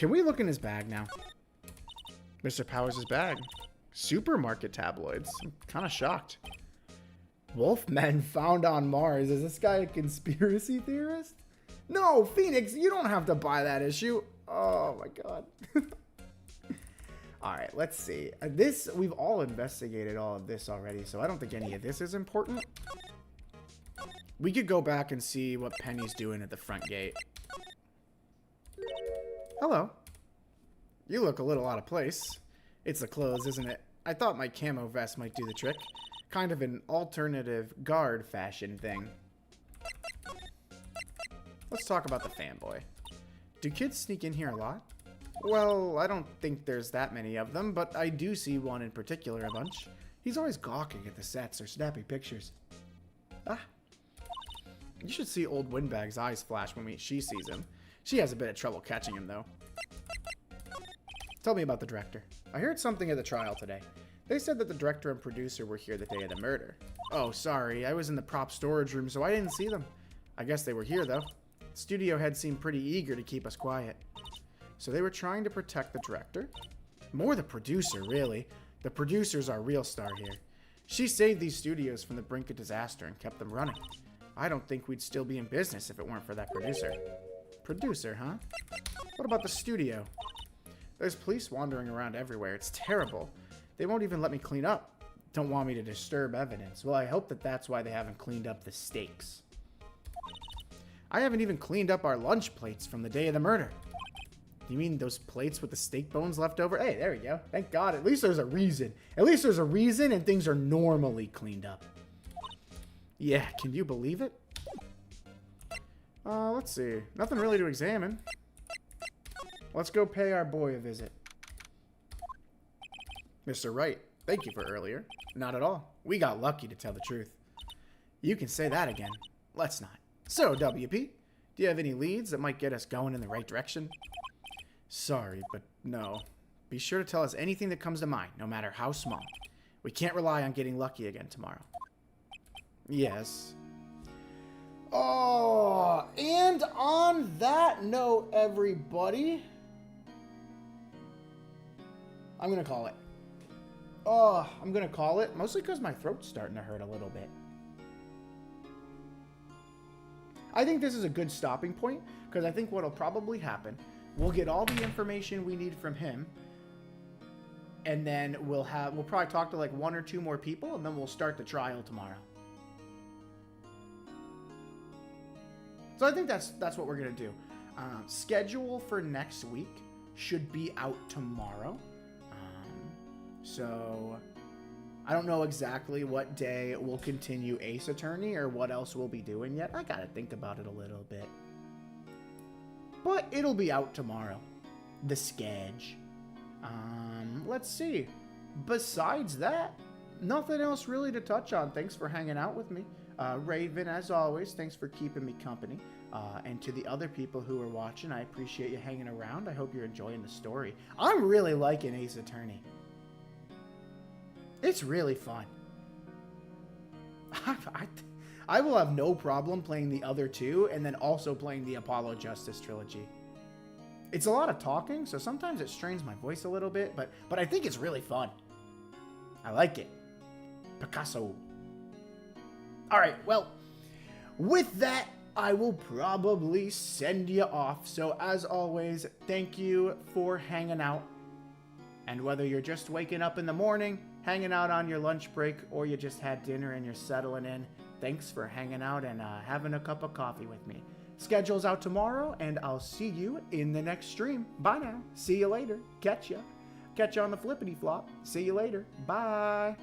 we look in his bag now? Mr. Powers' bag. Supermarket tabloids. I'm kind of shocked. Wolfmen found on Mars. Is this guy a conspiracy theorist? No, Phoenix, you don't have to buy that issue. Oh my god. Alright, let's see. We've all investigated all of this already, so I don't think any of this is important. We could go back and see what Penny's doing at the front gate. Hello. You look a little out of place. It's the clothes, isn't it? I thought my camo vest might do the trick. Kind of an alternative guard fashion thing. Let's talk about the fanboy. Do kids sneak in here a lot? Well, I don't think there's that many of them, but I do see one in particular a bunch. He's always gawking at the sets or snapping pictures. Ah. You should see old Windbag's eyes flash when she sees him. She has a bit of trouble catching him, though. Tell me about the director. I heard something at the trial today. They said that the director and producer were here the day of the murder. Oh, sorry. I was in the prop storage room, so I didn't see them. I guess they were here, though. The studio head seemed pretty eager to keep us quiet. So they were trying to protect the director? More the producer, really. The producer's our real star here. She saved these studios from the brink of disaster and kept them running. I don't think we'd still be in business if it weren't for that producer. Producer, huh? What about the studio? There's police wandering around everywhere. It's terrible. They won't even let me clean up. Don't want me to disturb evidence. Well, I hope that that's why they haven't cleaned up the steaks. I haven't even cleaned up our lunch plates from the day of the murder. You mean those plates with the steak bones left over? Hey, there we go. Thank God. At least there's a reason. At least there's a reason and things are normally cleaned up. Yeah, can you believe it? Let's see. Nothing really to examine. Let's go pay our boy a visit. Mr. Wright, thank you for earlier. Not at all. We got lucky, to tell the truth. You can say that again. Let's not. So, WP, do you have any leads that might get us going in the right direction? Sorry, but no. Be sure to tell us anything that comes to mind, no matter how small. We can't rely on getting lucky again tomorrow. Yes. Oh, and on that note, everybody, I'm going to call it. Oh, I'm going to call it, mostly because my throat's starting to hurt a little bit. I think this is a good stopping point, because I think what'll probably happen, we'll get all the information we need from him, and then we'll probably talk to like 1 or 2 more people, and then we'll start the trial tomorrow. So I think that's what we're going to do. Schedule for next week should be out tomorrow. So I don't know exactly what day we'll continue Ace Attorney or what else we'll be doing yet. I got to think about it a little bit. But it'll be out tomorrow. The sketch. Let's see. Besides that, nothing else really to touch on. Thanks for hanging out with me. Raven, as always, thanks for keeping me company. And to the other people who are watching, I appreciate you hanging around. I hope you're enjoying the story. I'm really liking Ace Attorney. It's really fun. I will have no problem playing the other 2 and then also playing the Apollo Justice trilogy. It's a lot of talking, so sometimes it strains my voice a little bit, but I think it's really fun. I like it. Picasso. All right, well, with that, I will probably send you off. So as always, thank you for hanging out. And whether you're just waking up in the morning, hanging out on your lunch break, or you just had dinner and you're settling in, thanks for hanging out and having a cup of coffee with me. Schedule's out tomorrow, and I'll see you in the next stream. Bye now. See you later. Catch ya. Catch ya on the flippity flop. See you later. Bye.